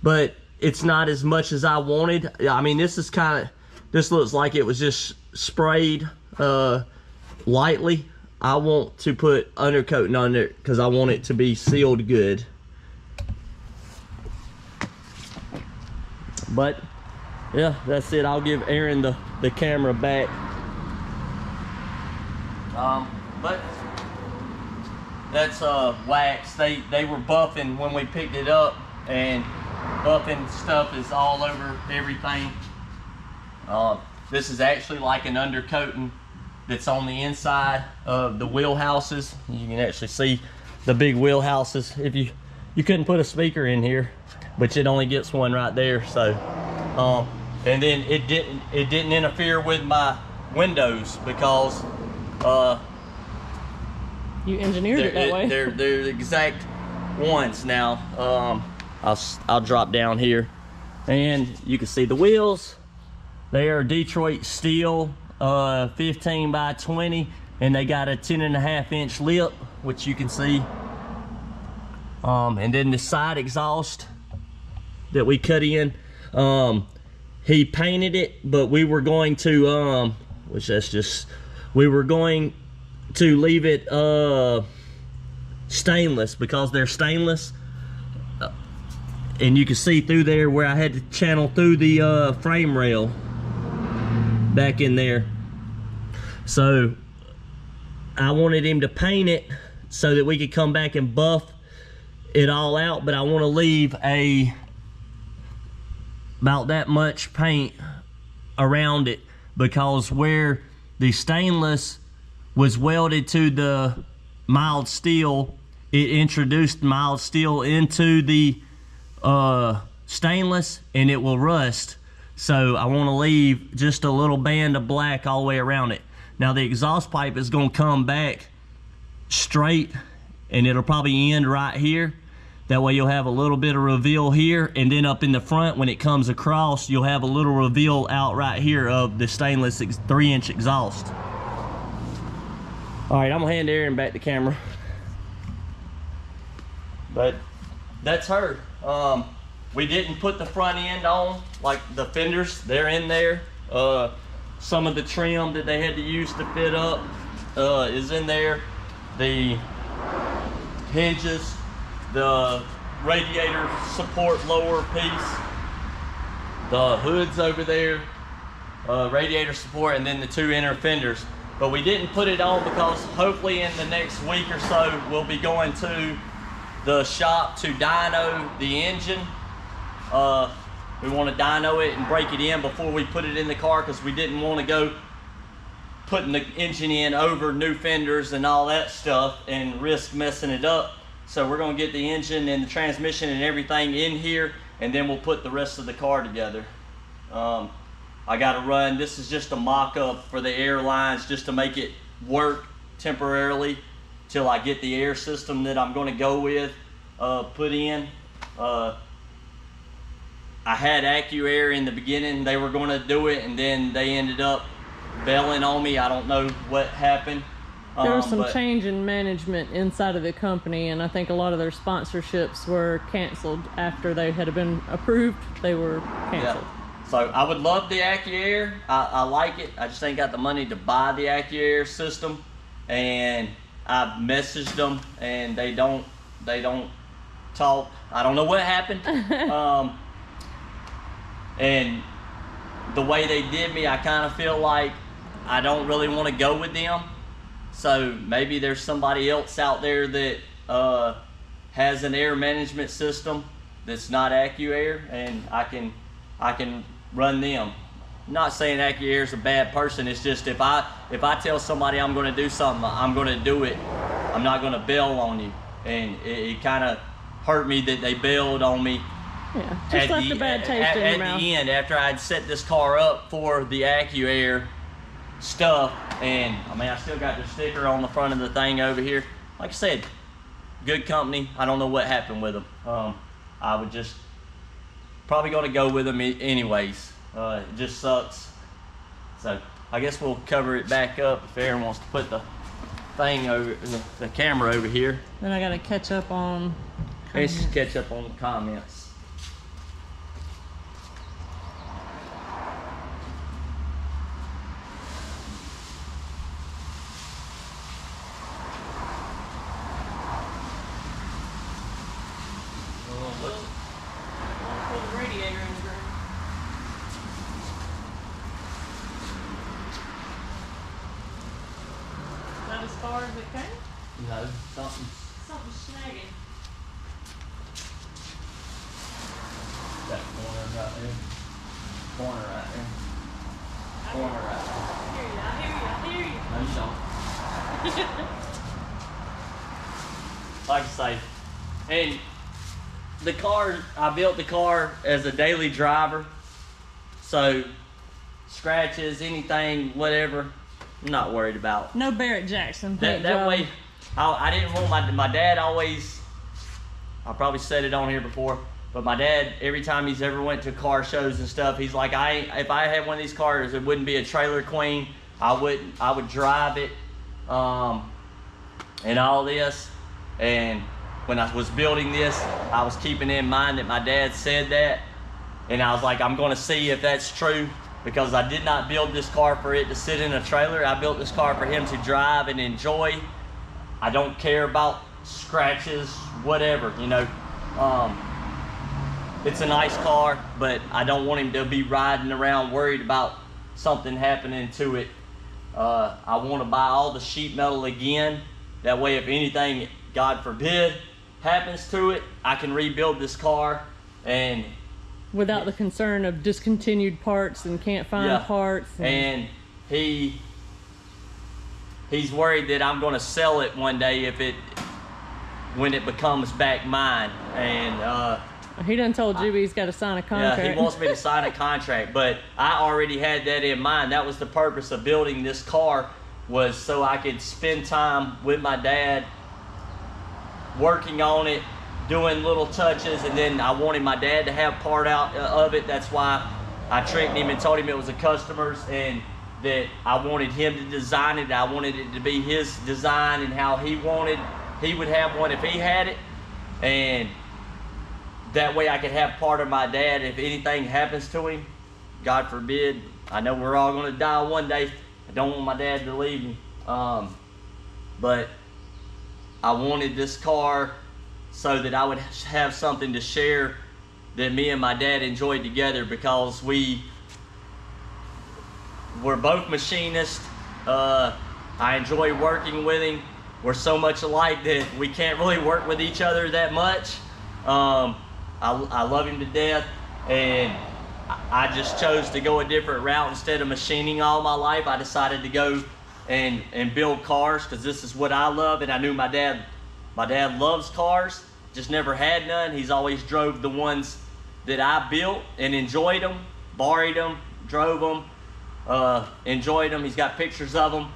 but it's not as much as I wanted. I mean, this is kind of, this looks like it was just sprayed lightly. I want to put undercoating on it because I want it to be sealed good. But yeah, that's it. I'll give Aaron the camera back. But that's wax. They were buffing when we picked it up, and buffing stuff is all over everything. This is actually like an undercoating that's on the inside of the wheel houses. You can actually see the big wheel houses. If you couldn't put a speaker in here, but it only gets one right there. So and then it didn't interfere with my windows because you engineered it that way. They're the exact ones. Now I'll drop down here and you can see the wheels. They are Detroit steel, 15 by 20, and they got a 10.5-inch lip, which you can see. And then the side exhaust that we cut in, he painted it, but we were going to, we were going to leave it stainless because they're stainless. And you can see through there where I had to channel through the frame rail back in there. So I wanted him to paint it so that we could come back and buff it all out, but I want to leave about that much paint around it, because where the stainless was welded to the mild steel, it introduced mild steel into the stainless and it will rust. So I want to leave just a little band of black all the way around it. Now the exhaust pipe is going to come back straight and it'll probably end right here. That way you'll have a little bit of reveal here, and then up in the front when it comes across you'll have a little reveal out right here of the stainless 3-inch exhaust. All right, I'm gonna hand Aaron back the camera. But that's her. We didn't put the front end on, like the fenders, they're in there. Some of the trim that they had to use to fit up is in there. The hinges, the radiator support lower piece, the hood's over there, radiator support, and then the 2 inner fenders. But we didn't put it on because hopefully in the next week or so we'll be going to the shop to dyno the engine. We want to dyno it and break it in before we put it in the car, because we didn't want to go putting the engine in over new fenders and all that stuff and risk messing it up. So we're going to get the engine and the transmission and everything in here, and then we'll put the rest of the car together. I got to run, this is just a mock-up for the airlines just to make it work temporarily till I get the air system that I'm going to go with put in. I had AccuAir in the beginning. They were going to do it, and then they ended up bailing on me. I don't know what happened. There was some change in management inside of the company, and I think a lot of their sponsorships were canceled after they had been approved. They were canceled. Yeah. So I would love the AccuAir. I like it. I just ain't got the money to buy the AccuAir system, and I've messaged them, and they don't talk. I don't know what happened. And the way they did me, I kind of feel like I don't really want to go with them. So maybe there's somebody else out there that has an air management system that's not AccuAir, and I can run them. I'm not saying AccuAir is a bad person. It's just if I tell somebody I'm going to do something, I'm going to do it. I'm not going to bail on you. And it kind of hurt me that they bailed on me. Yeah, just left a bad taste in your mouth. At the end, after I'd set this car up for the AccuAir stuff, and I mean, I still got the sticker on the front of the thing over here. Like I said, good company. I don't know what happened with them. I would just probably going to go with them anyways. It just sucks. So I guess we'll cover it back up if Aaron wants to put the thing over, the camera over here. Then I got to catch up on. Let's just catch up on the comments. As far as it came? No, something's something snagging. That corner right there. Corner right there. Corner right there. I hear you. No, you don't. Like I say, and the car, I built the car as a daily driver, so scratches, anything, whatever, I'm not worried about. No Barrett Jackson. That way, I didn't want my dad always, I probably said it on here before, but my dad, every time he's ever went to car shows and stuff, he's like, if I had one of these cars, it wouldn't be a trailer queen. I would drive it, and all this. And when I was building this, I was keeping in mind that my dad said that, and I was like, I'm gonna see if that's true, because I did not build this car for it to sit in a trailer. I built this car for him to drive and enjoy. I don't care about scratches, whatever, you know. It's a nice car, but I don't want him to be riding around worried about something happening to it. I want to buy all the sheet metal again. That way, if anything, God forbid, happens to it, I can rebuild this car and without the concern of discontinued parts and can't find parts. And he's worried that I'm going to sell it one day when it becomes back mine. And he done told Juby he's got to sign a contract. Yeah, he wants me to sign a contract, but I already had that in mind. That was the purpose of building this car, was so I could spend time with my dad working on it, doing little touches, and then I wanted my dad to have part out of it. That's why I tricked him and told him it was a customer's, and that I wanted him to design it. I wanted it to be his design and how he wanted. He would have one if he had it, and that way I could have part of my dad if anything happens to him. God forbid. I know we're all going to die one day. I don't want my dad to leave me. But I wanted this car so that I would have something to share that me and my dad enjoyed together, because we're both machinists. I enjoy working with him. We're so much alike that we can't really work with each other that much. I love him to death, and I just chose to go a different route. Instead of machining all my life, I decided to go and build cars, because this is what I love. And I knew my dad loves cars, just never had none. He's always drove the ones that I built and enjoyed them, borrowed them, drove them, enjoyed them. He's got pictures of them.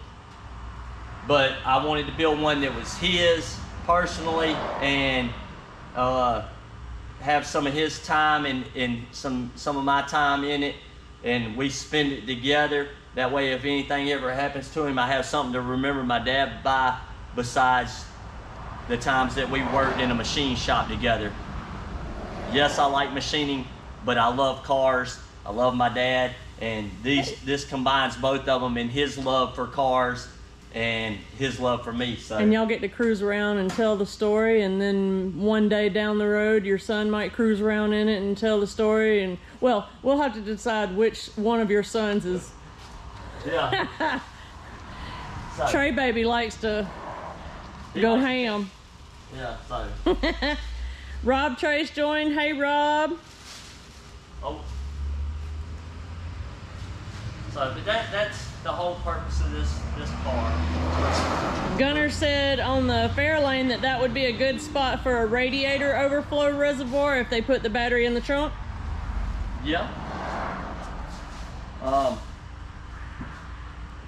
But I wanted to build one that was his personally, and have some of his time and some of my time in it, and we spend it together. That way, if anything ever happens to him, I have something to remember my dad by, besides the times that we worked in a machine shop together. Yes, I like machining, but I love cars. I love my dad, and this combines both of them in his love for cars and his love for me. So. And y'all get to cruise around and tell the story, and then one day down the road your son might cruise around in it and tell the story, and well, we'll have to decide which one of your sons is. Yeah. So. Trey baby likes to go ham. Yeah, so. Rob Trace joined. Hey Rob. Oh. So, but that's the whole purpose of this car. Gunner said on the Fairlane that would be a good spot for a radiator overflow reservoir if they put the battery in the trunk. Yeah.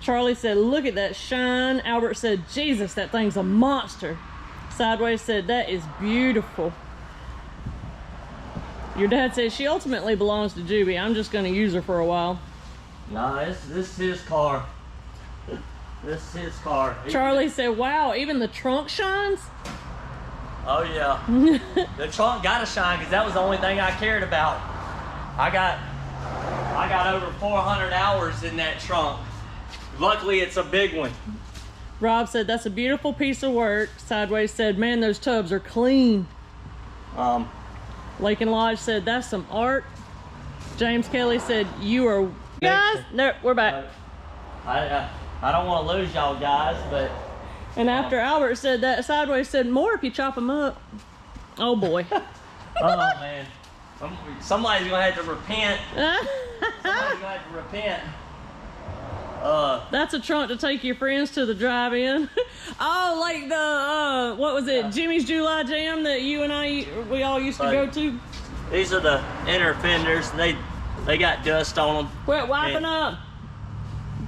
Charlie said, look at that shine. Albert said, Jesus, that thing's a monster. Sideways said, that is beautiful. Your dad says she ultimately belongs to Juby. I'm just going to use her for a while. Nah, this is his car. This is his car. Charlie said, wow, even the trunk shines? Oh yeah. The trunk gotta shine, because that was the only thing I cared about. I got over 400 hours in that trunk. Luckily it's a big one. Rob said, that's a beautiful piece of work. Sideways said, man, those tubs are clean. Lake and Lodge said, that's some art. James Kelly said, you are... Guys, no, we're back. I don't want to lose y'all guys, but And after Albert said that, Sideways said more if you chop them up. Oh boy. Oh man. Somebody's gonna have to repent. Somebody's gonna have to repent. That's a trunk to take your friends to the drive-in. Oh, like the what was it, Jimmy's July Jam that you and we all used to go to? These are the inner fenders. They got dust on them. Quit wiping up.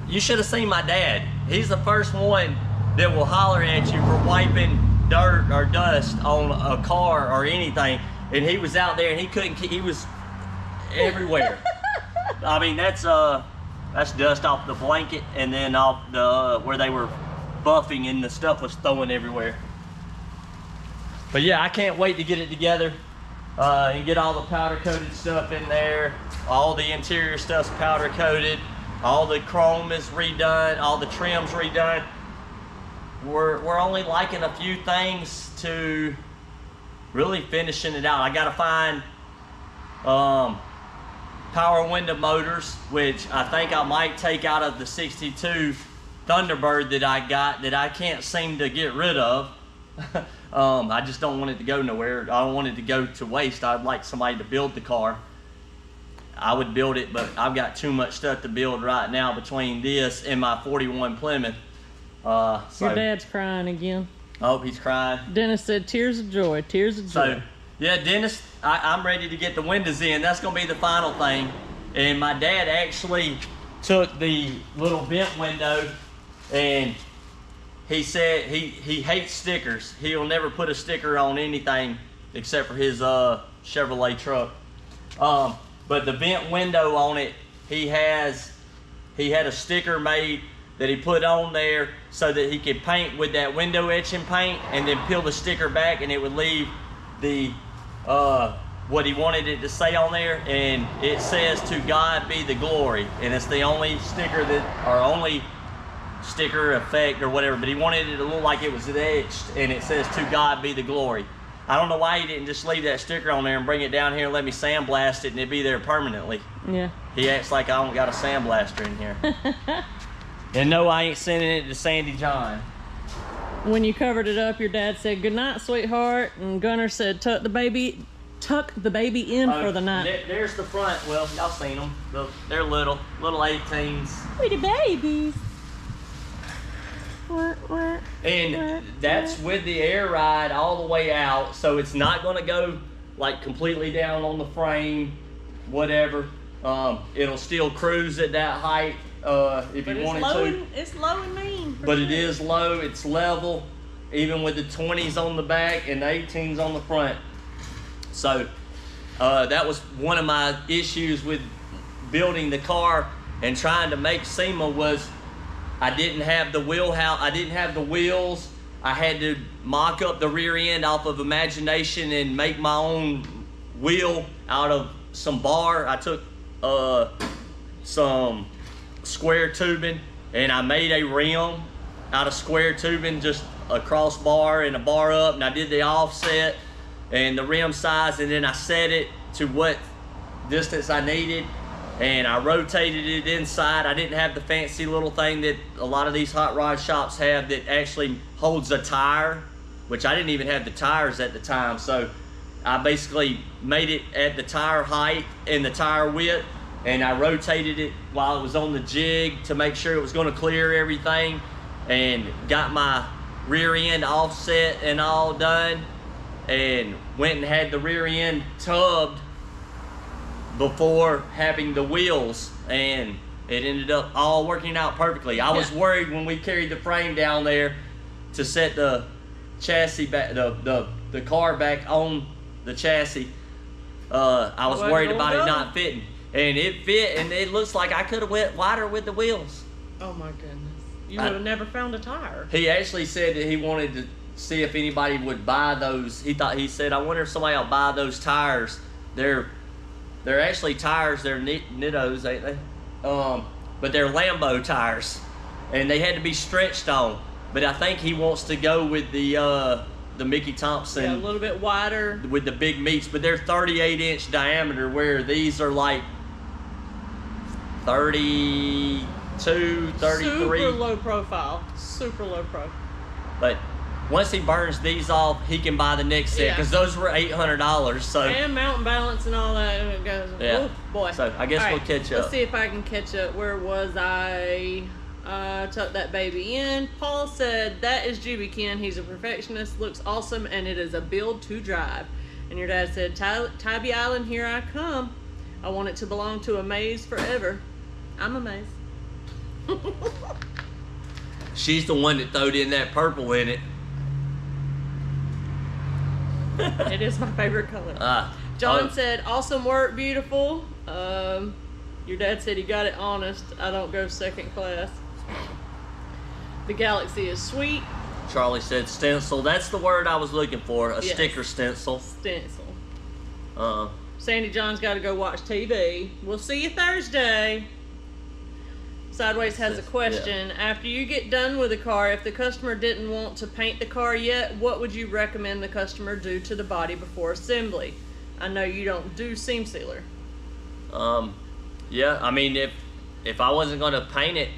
You should have seen my dad. He's the first one that will holler at you for wiping dirt or dust on a car or anything. And he was out there and he couldn't keep, he was everywhere. I mean, that's dust off the blanket and then off the where they were buffing and the stuff was throwing everywhere. But yeah, I can't wait to get it together and get all the powder coated stuff in there. All the interior stuff's powder coated. All the chrome is redone. All the trim's redone. We're only liking a few things to really finishing it out. I gotta find power window motors, which I think I might take out of the 62 Thunderbird that I got that I can't seem to get rid of. I just don't want it to go nowhere. I don't want it to go to waste. I'd like somebody to build the car. I would build it, but I've got too much stuff to build right now between this and my 41 Plymouth. So, your dad's crying again. Oh, he's crying. Dennis said tears of joy, tears of joy. So, yeah, Dennis, I'm ready to get the windows in. That's going to be the final thing. And my dad actually took the little vent window and he said he hates stickers. He'll never put a sticker on anything except for his Chevrolet truck. But the vent window on it, he had a sticker made that he put on there so that he could paint with that window etching paint and then peel the sticker back and it would leave the what he wanted it to say on there, and it says "To God be the glory," and it's the only sticker that, or only sticker effect or whatever, but he wanted it to look like it was etched and it says "To God be the glory." I don't know why he didn't just leave that sticker on there and bring it down here and let me sandblast it and it'd be there permanently. Yeah. He acts like I don't got a sandblaster in here. And no, I ain't sending it to Sandy John. When you covered it up, your dad said, "Good night, sweetheart," and Gunnar said, tuck the baby in for the night. There's the front. Well, y'all seen them. They're little 18s. Pretty babies. And that's with the air ride all the way out, so it's not going to go like completely down on the frame, whatever. It'll still cruise at that height if you wanted to. It's low and mean. But it is low, it's level, even with the 20s on the back and the 18s on the front. So that was one of my issues with building the car and trying to make SEMA was I didn't have the wheels. I had to mock up the rear end off of imagination and make my own wheel out of some bar. I took some square tubing and I made a rim out of square tubing, just a crossbar and a bar up, and I did the offset and the rim size, and then I set it to what distance I needed, and I rotated it inside. I didn't have the fancy little thing that a lot of these hot rod shops have that actually holds a tire, which I didn't even have the tires at the time. So I basically made it at the tire height and the tire width, and I rotated it while it was on the jig to make sure it was going to clear everything, and got my rear end offset and all done, and went and had the rear end tubbed before having the wheels, and it ended up all working out perfectly. I was worried when we carried the frame down there to set the chassis back, the car back on the chassis. I was worried about it not fitting, and it fit, and it looks like I could have went wider with the wheels. Oh my goodness. You would have never found a tire. He actually said that he wanted to see if anybody would buy those. He said, I wonder if somebody will buy those tires. They're actually tires. They're Nittos, ain't they? But they're Lambo tires, and they had to be stretched on. But I think he wants to go with the Mickey Thompson. Yeah, a little bit wider. With the big meats, but they're 38-inch diameter, where these are like 32, 33. Super low profile. Super low profile. But once he burns these off, he can buy the next set, because those were $800. So and mountain balance and all that, and it goes. Yeah. Oh boy. So I guess we'll catch up. Let's see if I can catch up. Where was I? Tuck that baby in. Paul said that is Juby Ken. He's a perfectionist, looks awesome, and it is a build to drive. And your dad said, Tybee Island, here I come. I want it to belong to aMAYS forever. I'm aMAYS. She's the one that throwed in that purple in it. It is my favorite color. John said, awesome work, beautiful. Your dad said he got it honest. I don't go second class. The Galaxy is sweet. Charlie said stencil. That's the word I was looking for. A sticker stencil. Stencil. Uh-huh. Sandy John's got to go watch TV. We'll see you Thursday. Sideways has a question. After you get done with a car, if the customer didn't want to paint the car yet, what would you recommend the customer do to the body before assembly? I know you don't do seam sealer. Yeah, I mean, if I wasn't going to paint it,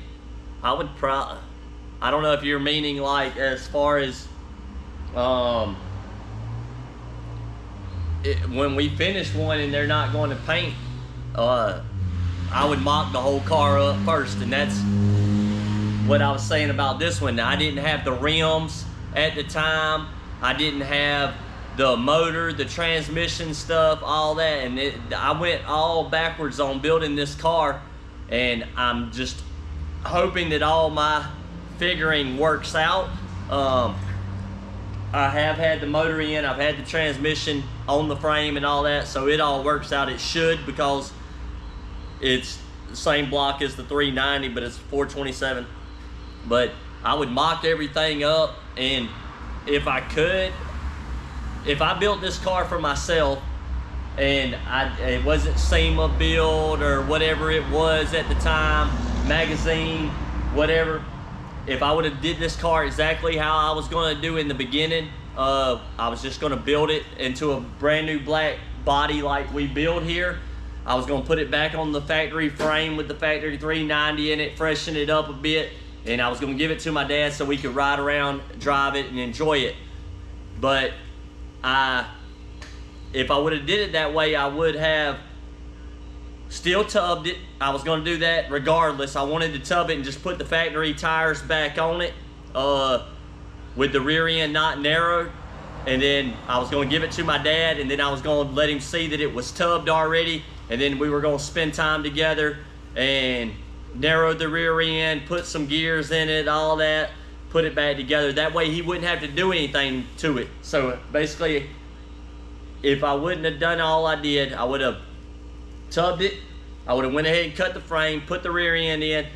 I would probably... I don't know if you're meaning like as far as when we finish one and they're not going to paint, I would mock the whole car up first, and that's what I was saying about this one. I didn't have the rims at the time. I didn't have the motor, the transmission stuff, all that, and I went all backwards on building this car, and I'm just hoping that all my figuring works out. I have had the motor in, I've had the transmission on the frame and all that, so it all works out. It should, because it's the same block as the 390, but it's 427. But I would mock everything up, and if I could, if I built this car for myself and it wasn't SEMA build or whatever it was at the time, magazine, whatever, if I would have did this car exactly how I was going to do in the beginning, I was just going to build it into a brand new black body like we build here. I was going to put it back on the factory frame with the factory 390 in it, freshen it up a bit, and I was going to give it to my dad so we could ride around, drive it, and enjoy it. But if I would have did it that way, I would have still tubbed it. I was going to do that regardless. I wanted to tub it and just put the factory tires back on it with the rear end not narrowed. And then I was going to give it to my dad, and then I was going to let him see that it was tubbed already. And then we were going to spend time together and narrow the rear end, put some gears in it, all that, put it back together. That way he wouldn't have to do anything to it. So basically, if I wouldn't have done all I did, I would have tubbed it. I would have went ahead and cut the frame, put the rear end in.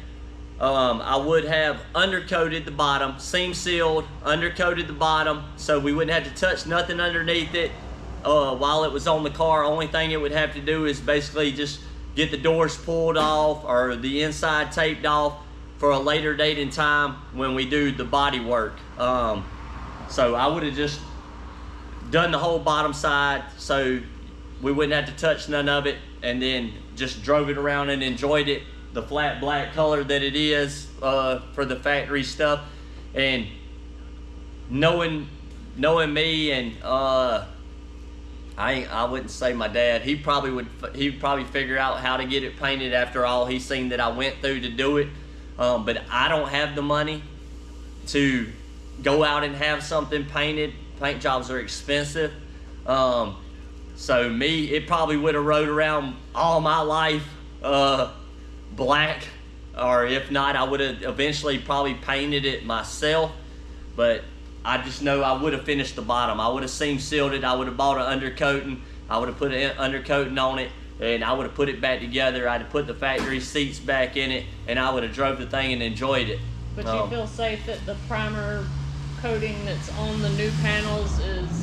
I would have undercoated the bottom, seam sealed, undercoated the bottom, so we wouldn't have to touch nothing underneath it while it was on the car. Only thing it would have to do is basically just get the doors pulled off or the inside taped off for a later date and time when we do the body work. So I would have just done the whole bottom side so we wouldn't have to touch none of it, and then just drove it around and enjoyed it, the flat black color that it is for the factory stuff. And knowing me, and I wouldn't say my dad, he'd probably figure out how to get it painted after all he's seen that I went through to do it. But I don't have the money to go out and have something painted. Paint jobs are expensive. So me, it probably would have rode around all my life black, or if not, I would have eventually probably painted it myself. But I just know I would have finished the bottom. I would have seam sealed it. I would have bought an undercoating. I would have put an undercoating on it, and I would have put it back together. I'd have put the factory seats back in it, and I would have drove the thing and enjoyed it. But you feel safe that the primer coating that's on the new panels is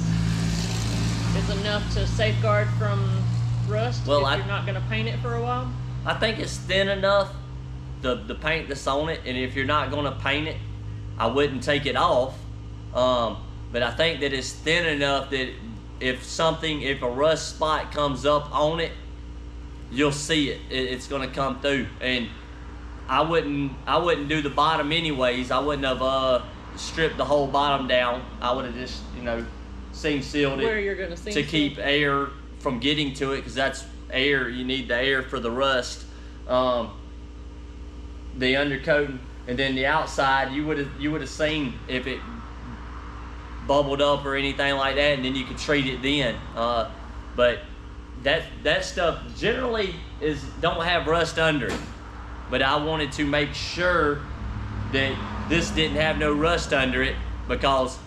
enough to safeguard from rust if you're not going to paint it for a while? I think it's thin enough, the paint that's on it, and if you're not going to paint it, I wouldn't take it off. But I think that it's thin enough that if a rust spot comes up on it, you'll see it. It's going to come through. And I wouldn't do the bottom anyways. I wouldn't have stripped the whole bottom down. I would have just, you know, sealed it where you're gonna to keep air from getting to it, because that's air. You need the air for the rust. The undercoating, and then the outside, you would have seen if it bubbled up or anything like that, and then you could treat it then. But that stuff generally don't have rust under it. But I wanted to make sure that this didn't have no rust under it, because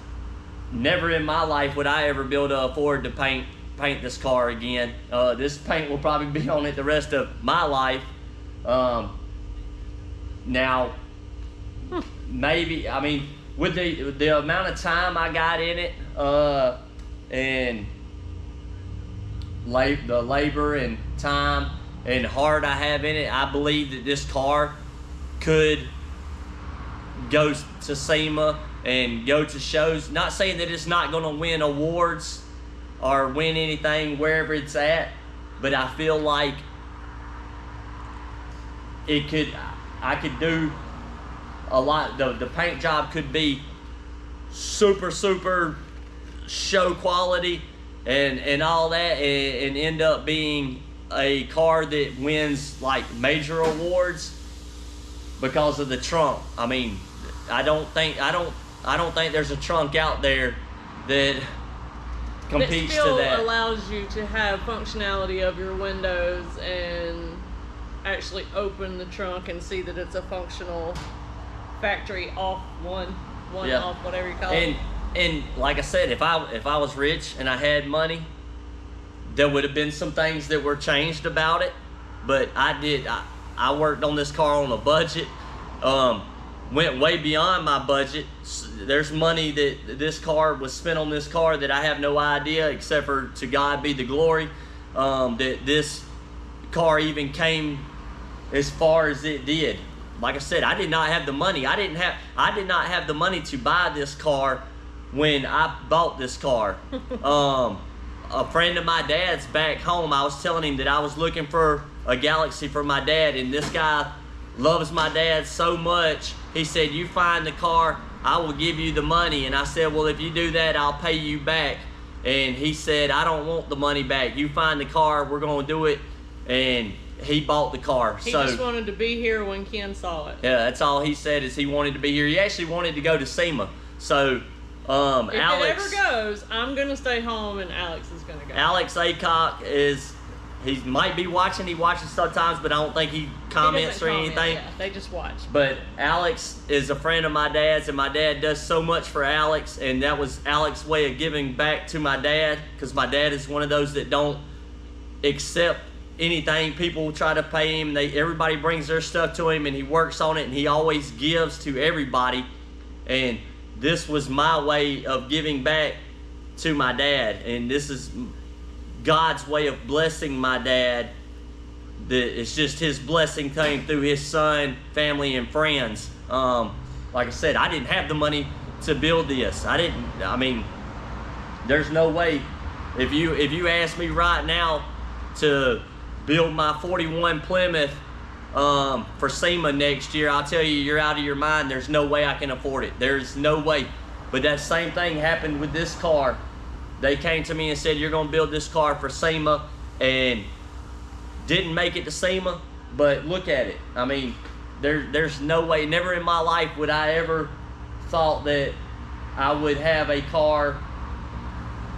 never in my life would I ever be able to afford to paint this car again. This paint will probably be on it the rest of my life. Now, maybe, I mean, with the amount of time I got in it, and the labor and time and heart I have in it, I believe that this car could go to SEMA and go to shows. Not saying that it's not going to win awards or win anything wherever it's at, but I feel like I could do a lot. The paint job could be super show quality and all that, and end up being a car that wins like major awards because of the trunk. I mean, I don't think there's a trunk out there that competes that still to that. Allows you to have functionality of your windows and actually open the trunk and see that it's a functional factory off one Yeah. off, whatever you call it. And like I said, if I was rich and I had money, there would have been some things that were changed about it. But I worked on this car on a budget. Went way beyond my budget. There's money that this car was spent on this car that I have no idea, except for to God be the glory, that this car even came as far as it did. Like I said, I did not have the money. I did not have the money to buy this car when I bought this car. A friend of my dad's back home, I was telling him that I was looking for a Galaxy for my dad, and this guy loves my dad so much. He said, "You find the car, I will give you the money." And I said, "Well, if you do that, I'll pay you back." And he said, "I don't want the money back. You find the car, we're going to do it." And he bought the car. He just wanted to be here when Ken saw it. Yeah, that's all he said, is he wanted to be here. He actually wanted to go to SEMA. So, if Alex, it ever goes, I'm going to stay home and Alex is going to go. Alex Aycock he might be watching. He watches sometimes, but I don't think he comments or anything. Yeah, they just watch. But Alex is a friend of my dad's, and my dad does so much for Alex, and that was Alex's way of giving back to my dad, because my dad is one of those that don't accept anything. People try to pay him. Everybody brings their stuff to him, and he works on it, and he always gives to everybody. And this was my way of giving back to my dad, and this is God's way of blessing my dad. It's just his blessing came through his son, family, and friends. Like I said, I didn't have the money to build this. I mean, there's no way. If you ask me right now to build my 41 Plymouth for SEMA next year, I'll tell you, you're out of your mind. There's no way I can afford it. There's no way. But that same thing happened with this car. They came to me and said, "You're going to build this car for SEMA," and didn't make it to SEMA. But look at it. I mean, there's no way. Never in my life would I ever thought that I would have a car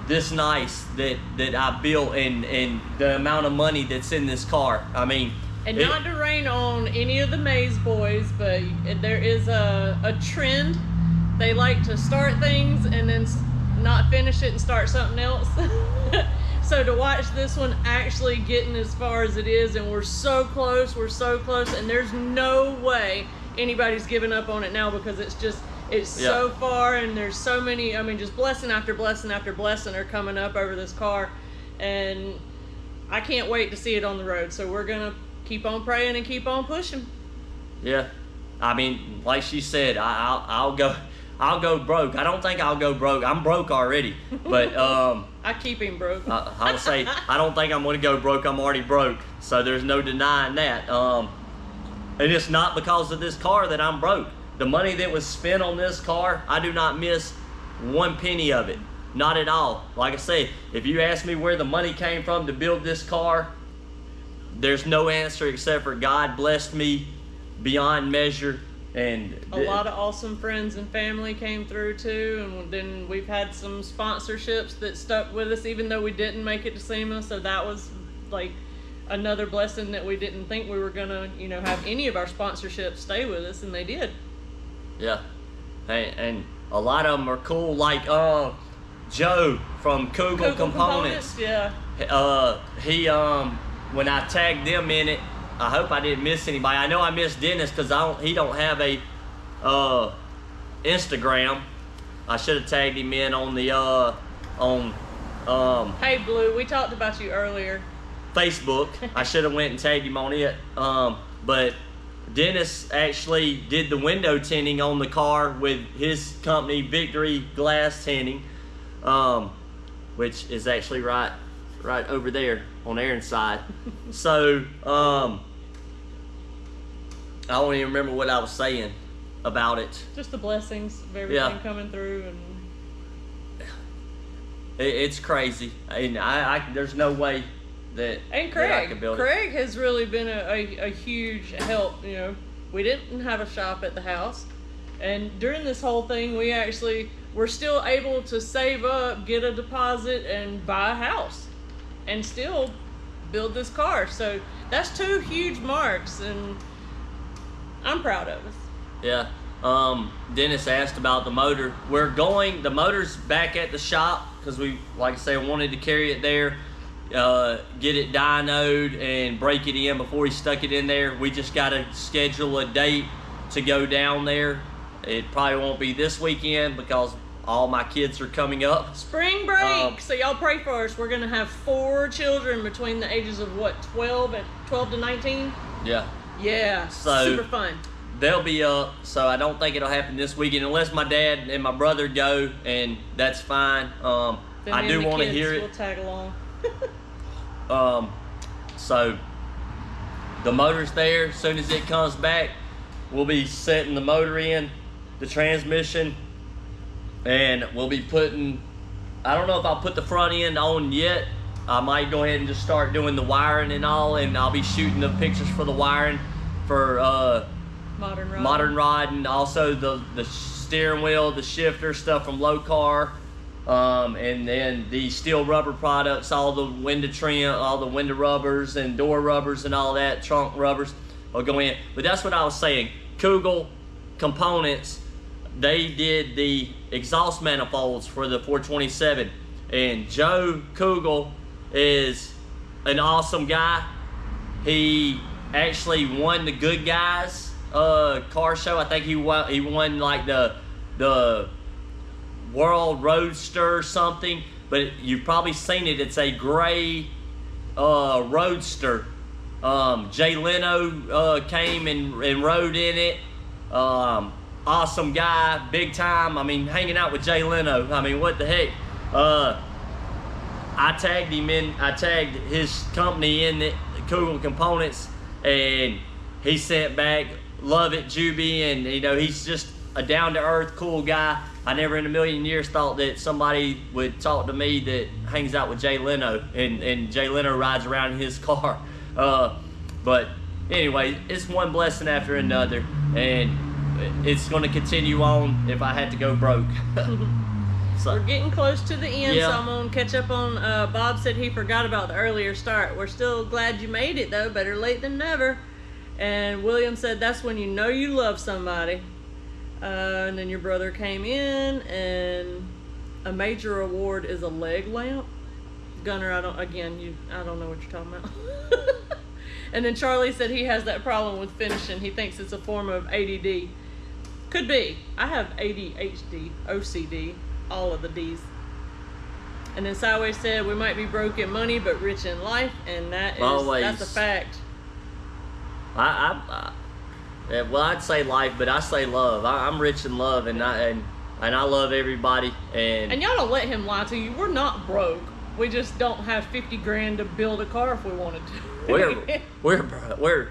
this nice that I built, and the amount of money that's in this car. I mean, and not to rain on any of the Mays boys, but there is a trend. They like to start things and then not finish it and start something else. So to watch this one actually getting as far as it is, and we're so close, and there's no way anybody's giving up on it now, because it's so far, and there's so many, I mean, just blessing after blessing after blessing are coming up over this car, and I can't wait to see it on the road. So we're gonna keep on praying and keep on pushing. Yeah, I mean, like she said, I'll go broke. I don't think I'll go broke. I'm broke already, but I keep him broke. I would say I don't think I'm going to go broke. I'm already broke, so there's no denying that. And it's not because of this car that I'm broke. the money that was spent on this car, I do not miss one penny of it. Not at all. Like I say, if you ask me where the money came from to build this car, there's no answer except for God blessed me beyond measure. And a lot of awesome friends and family came through too, and then we've had some sponsorships that stuck with us even though we didn't make it to SEMA. So that was like another blessing that we didn't think we were gonna, you know, have any of our sponsorships stay with us, and they did. Yeah, and a lot of them are cool, like Joe from Kugel Components. Yeah. He when I tagged them in it, I hope I didn't miss anybody. I know I missed Dennis because he don't have a Instagram. I should have tagged him in on the Hey Blue, we talked about you earlier. Facebook. I should have went and tagged him on it. But Dennis actually did the window tinting on the car with his company, Victory Glass Tinting, which is actually right over there on Aaron's side. So I don't even remember what I was saying about it. Just the blessings of everything coming through, and it's crazy. And I there's no way that, and that I could build it. Craig has really been a huge help. You know, we didn't have a shop at the house, and during this whole thing, we're still able to save up, get a deposit, and buy a house, and still build this car. So that's 2 huge marks, and I'm proud of us. Yeah. Dennis asked about the motor. The motor's back at the shop because we, like I say, wanted to carry it there, get it dynoed and break it in before he stuck it in there. We just got to schedule a date to go down there. It probably won't be this weekend because all my kids are coming up. Spring break, so y'all pray for us. We're gonna have 4 children between the ages of 12 to 19. Yeah. Yeah. So super fun. They'll be up, so I don't think it'll happen this weekend unless my dad and my brother go, and that's fine. I do want to hear it. We'll tag along. So the motor's there. As soon as it comes back, we'll be setting the motor in, the transmission, and we'll be putting, I don't know if I'll put the front end on yet. I might go ahead and just start doing the wiring and all, and I'll be shooting the pictures for the wiring for Modern Rod, and also the steering wheel, the shifter, stuff from Low Car, and then the steel rubber products, all the window trim, all the window rubbers and door rubbers and all that, trunk rubbers will go in. But that's what I was saying. Kugel Components, they did the exhaust manifolds for the 427, and Joe Kugel is an awesome guy. He actually won the Good Guys car show. I think he won like the World Roadster or something, but you've probably seen it. It's a gray Roadster. Jay Leno came and rode in it. Awesome guy, big time. I mean, hanging out with Jay Leno. I mean, what the heck? I tagged him in. I tagged his company in the Kugel Components, and he sent back, "Love it, Juby," and you know, he's just a down-to-earth, cool guy. I never in a million years thought that somebody would talk to me that hangs out with Jay Leno, and Jay Leno rides around in his car. But anyway, it's one blessing after another, and it's going to continue on if I had to go broke. So, we're getting close to the end, yeah. So I'm going to catch up on, Bob said he forgot about the earlier start. We're still glad you made it, though. Better late than never. And William said that's when you know you love somebody. And then your brother came in, and a major award is a leg lamp. Gunner, I don't know what you're talking about. And then Charlie said he has that problem with finishing. He thinks it's a form of ADD. Could be. I have ADHD, OCD, all of the D's. And then Sideways said we might be broke in money but rich in life, and that's a fact. Well, I'd say life, but I say love. I'm rich in love, and I love everybody. And y'all don't let him lie to you. We're not broke. We just don't have 50 grand to build a car if we wanted to. we're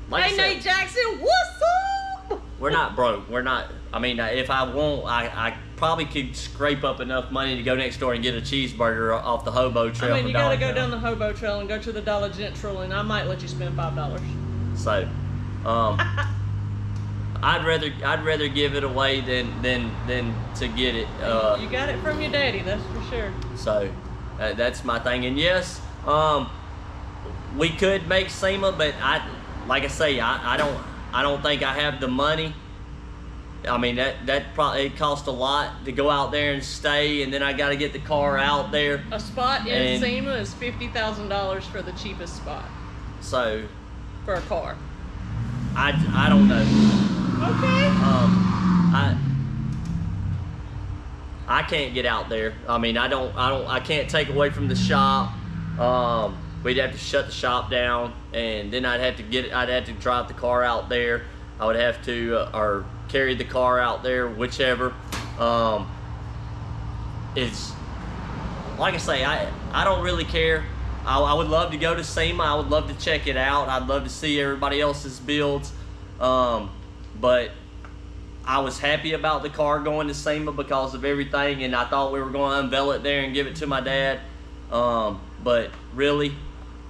like hey, Nate Jackson, what's up? we're not broke. We're not. I mean, if I want, I probably could scrape up enough money to go next door and get a cheeseburger off the hobo trail. I mean, you from gotta Dollar go down the hobo trail and go to the Dollar General, and I might let you spend $5. So, I'd rather give it away than to get it. You got it from your daddy, that's for sure. So, that's my thing. And yes, we could make SEMA, but like I say, I don't think I have the money. I mean, that probably, it costs a lot to go out there and stay, and then I got to get the car out there. A spot in SEMA is $50,000 for the cheapest spot. So, for a car. I don't know. Okay. I can't get out there. I mean, I can't take away from the shop. We'd have to shut the shop down, and then I'd have to drive the car out there. I would have to, or carry the car out there, whichever. It's, like I say, I don't really care. I would love to go to SEMA. I would love to check it out. I'd love to see everybody else's builds. But I was happy about the car going to SEMA because of everything, and I thought we were going to unveil it there and give it to my dad. But really,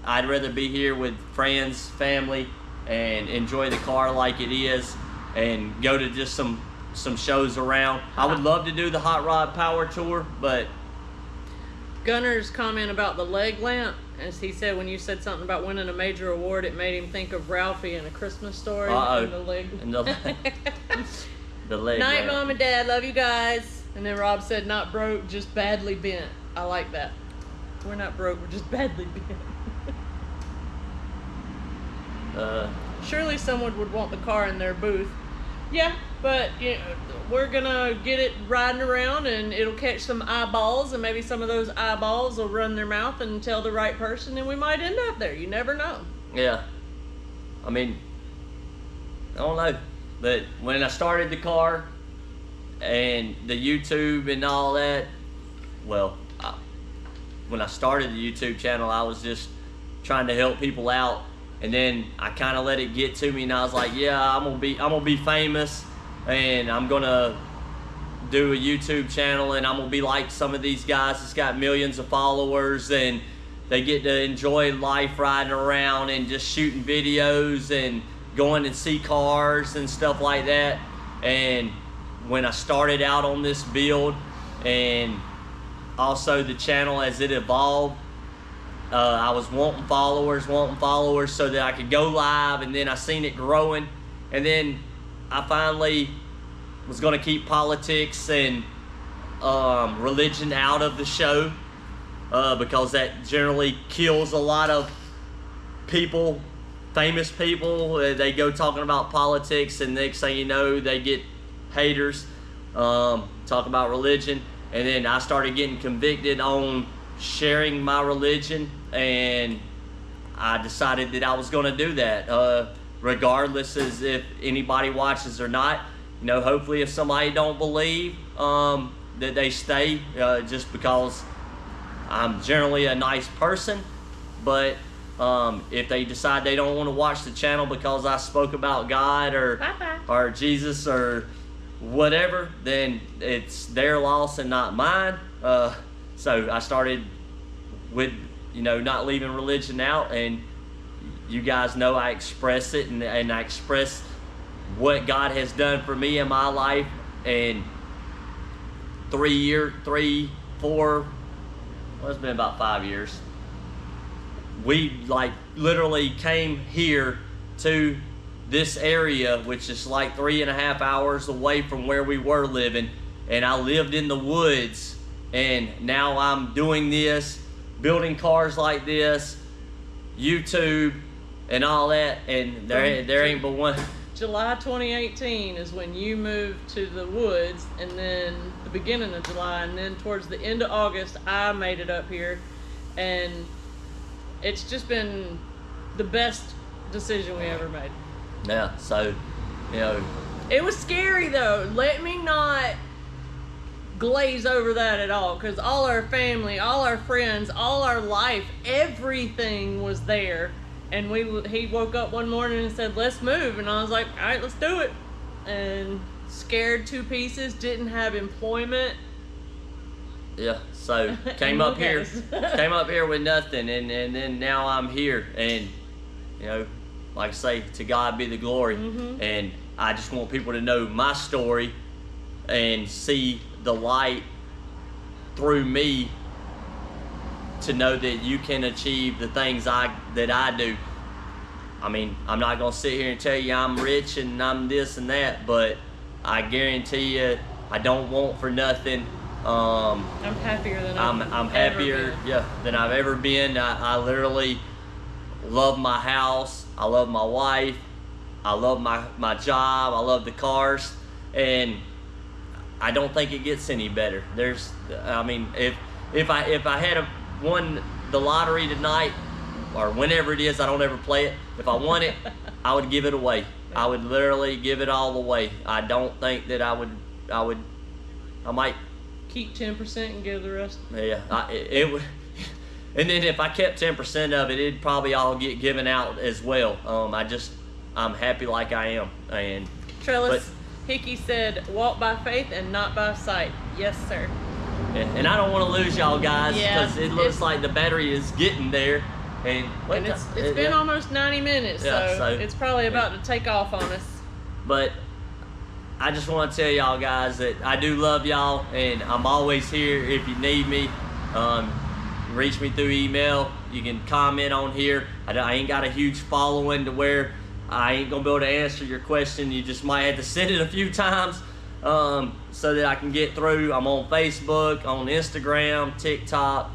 I'd rather be here with friends, family, and enjoy the car like it is, and go to just some shows around. I would love to do the Hot Rod Power Tour, but Gunner's comment about the leg lamp, as he said, when you said something about winning a major award, it made him think of Ralphie in A Christmas Story. And the leg. And the leg Night, lamp. Mom and Dad, love you guys. And then Rob said, not broke, just badly bent. I like that. We're not broke, we're just badly bent. Surely someone would want the car in their booth. Yeah, but you know, we're gonna get it riding around, and it'll catch some eyeballs, and maybe some of those eyeballs will run their mouth and tell the right person, and we might end up there. You never know. Yeah. I mean, I don't know. But when I started the car and the YouTube and all that, well, when I started the YouTube channel, I was just trying to help people out. And then I kind of let it get to me, and I was like, yeah, I'm gonna be famous, and I'm gonna do a YouTube channel, and I'm gonna be like some of these guys that's got millions of followers, and they get to enjoy life riding around and just shooting videos and going and see cars and stuff like that. And when I started out on this build, and also the channel as it evolved, I was wanting followers so that I could go live, and then I seen it growing, and then I finally was going to keep politics and religion out of the show, because that generally kills a lot of people, famous people. They go talking about politics, and next thing you know, they get haters. Talk about religion, and then I started getting convicted on sharing my religion, and I decided that I was going to do that, regardless as if anybody watches or not. You know, hopefully if somebody don't believe, that they stay, just because I'm generally a nice person. But if they decide they don't want to watch the channel because I spoke about God or Jesus or whatever, then it's their loss and not mine. So I started with, you know, not leaving religion out, and you guys know I express it, and I express what God has done for me in my life. And 3, 4, well, it's been about 5 years. We like literally came here to this area, which is like 3.5 hours away from where we were living, and I lived in the woods, and now I'm doing this, building cars like this, YouTube and all that, and there ain't but one. July 2018 is when you moved to the woods, and then the beginning of July, and then towards the end of August I made it up here, and it's just been the best decision we ever made. Yeah, so, you know, it was scary though. Let me not glaze over that at all, because all our family, all our friends, all our life, everything was there. And he woke up one morning and said, let's move, and I was like, all right, let's do it. and scared to pieces, didn't have employment. Yeah, so came up here with nothing, and then now I'm here, and you know, like I say, to God be the glory. And I just want people to know my story and see the light through me, to know that you can achieve the things that I do. I mean, I'm not gonna sit here and tell you I'm rich and I'm this and that, but I guarantee you I don't want for nothing. I'm happier than I'm happier than I've ever been. I literally love my house, I love my wife, I love my job, I love the cars, and I don't think it gets any better. I mean, if I had won the lottery tonight, or whenever it is, I don't ever play it. If I won it, I would give it away. I would literally give it all away. I don't think that I might keep 10% and give the rest. Yeah, it would. And then if I kept 10% of it, it'd probably all get given out as well. I'm happy like I am. And Trellis Hickey said, walk by faith and not by sight. Yes, sir. And I don't want to lose y'all guys, because it looks like the battery is getting there. And it's been almost 90 minutes, so it's probably about to take off on us. But I just want to tell y'all guys that I do love y'all, and I'm always here if you need me. Reach me through email. You can comment on here. I ain't got a huge following to where I ain't gonna be able to answer your question. You just might have to send it a few times so that I can get through. I'm on Facebook, on Instagram, TikTok.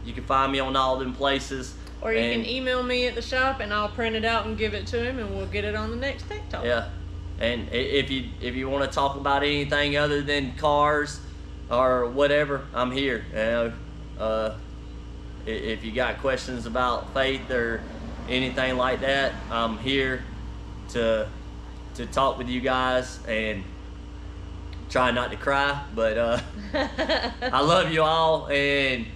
You can find me on all them places. Or you can email me at the shop, and I'll print it out and give it to him, and we'll get it on the next Tech Talk. Yeah, and if you want to talk about anything other than cars or whatever, I'm here. You know, if you got questions about faith or anything like that, I'm here to talk with you guys and try not to cry. But I love you all, and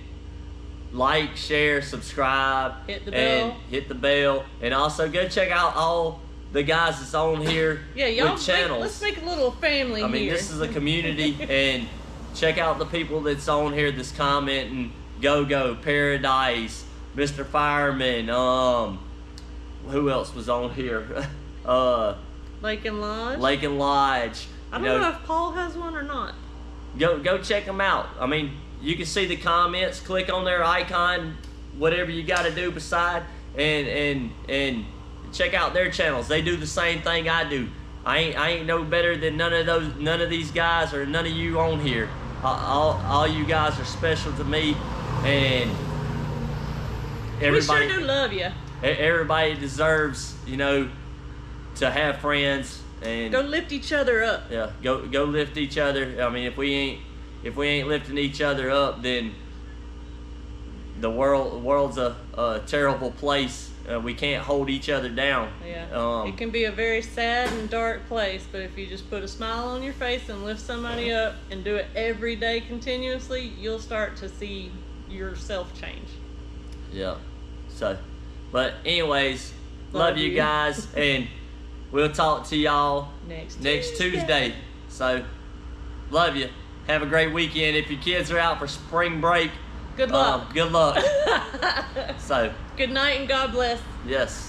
like, share, subscribe, hit the bell, and also go check out all the guys that's on here with channels. Let's make a little family here. I mean, this is a community, and check out the people that's on here that's commenting. Go Paradise, Mr. Fireman, who else was on here? Lake and Lodge. I don't know if Paul has one or not. Go check them out. I mean, you can see the comments, click on their icon, whatever you got to do beside, and check out their channels. They do the same thing I do. I ain't no better than none of these guys or none of you on here. All you guys are special to me, and everybody. We sure do love you. Everybody deserves, you know, to have friends and go lift each other up. Yeah, go lift each other. I mean, if we ain't lifting each other up, then the world's a terrible place. We can't hold each other down. Yeah, it can be a very sad and dark place, but if you just put a smile on your face and lift somebody up and do it every day continuously, you'll start to see yourself change. Yeah. So, but anyways, love you guys, and we'll talk to y'all next Tuesday. So, love you. Have a great weekend. If your kids are out for spring break, good luck. Good luck. So, good night and God bless. Yes.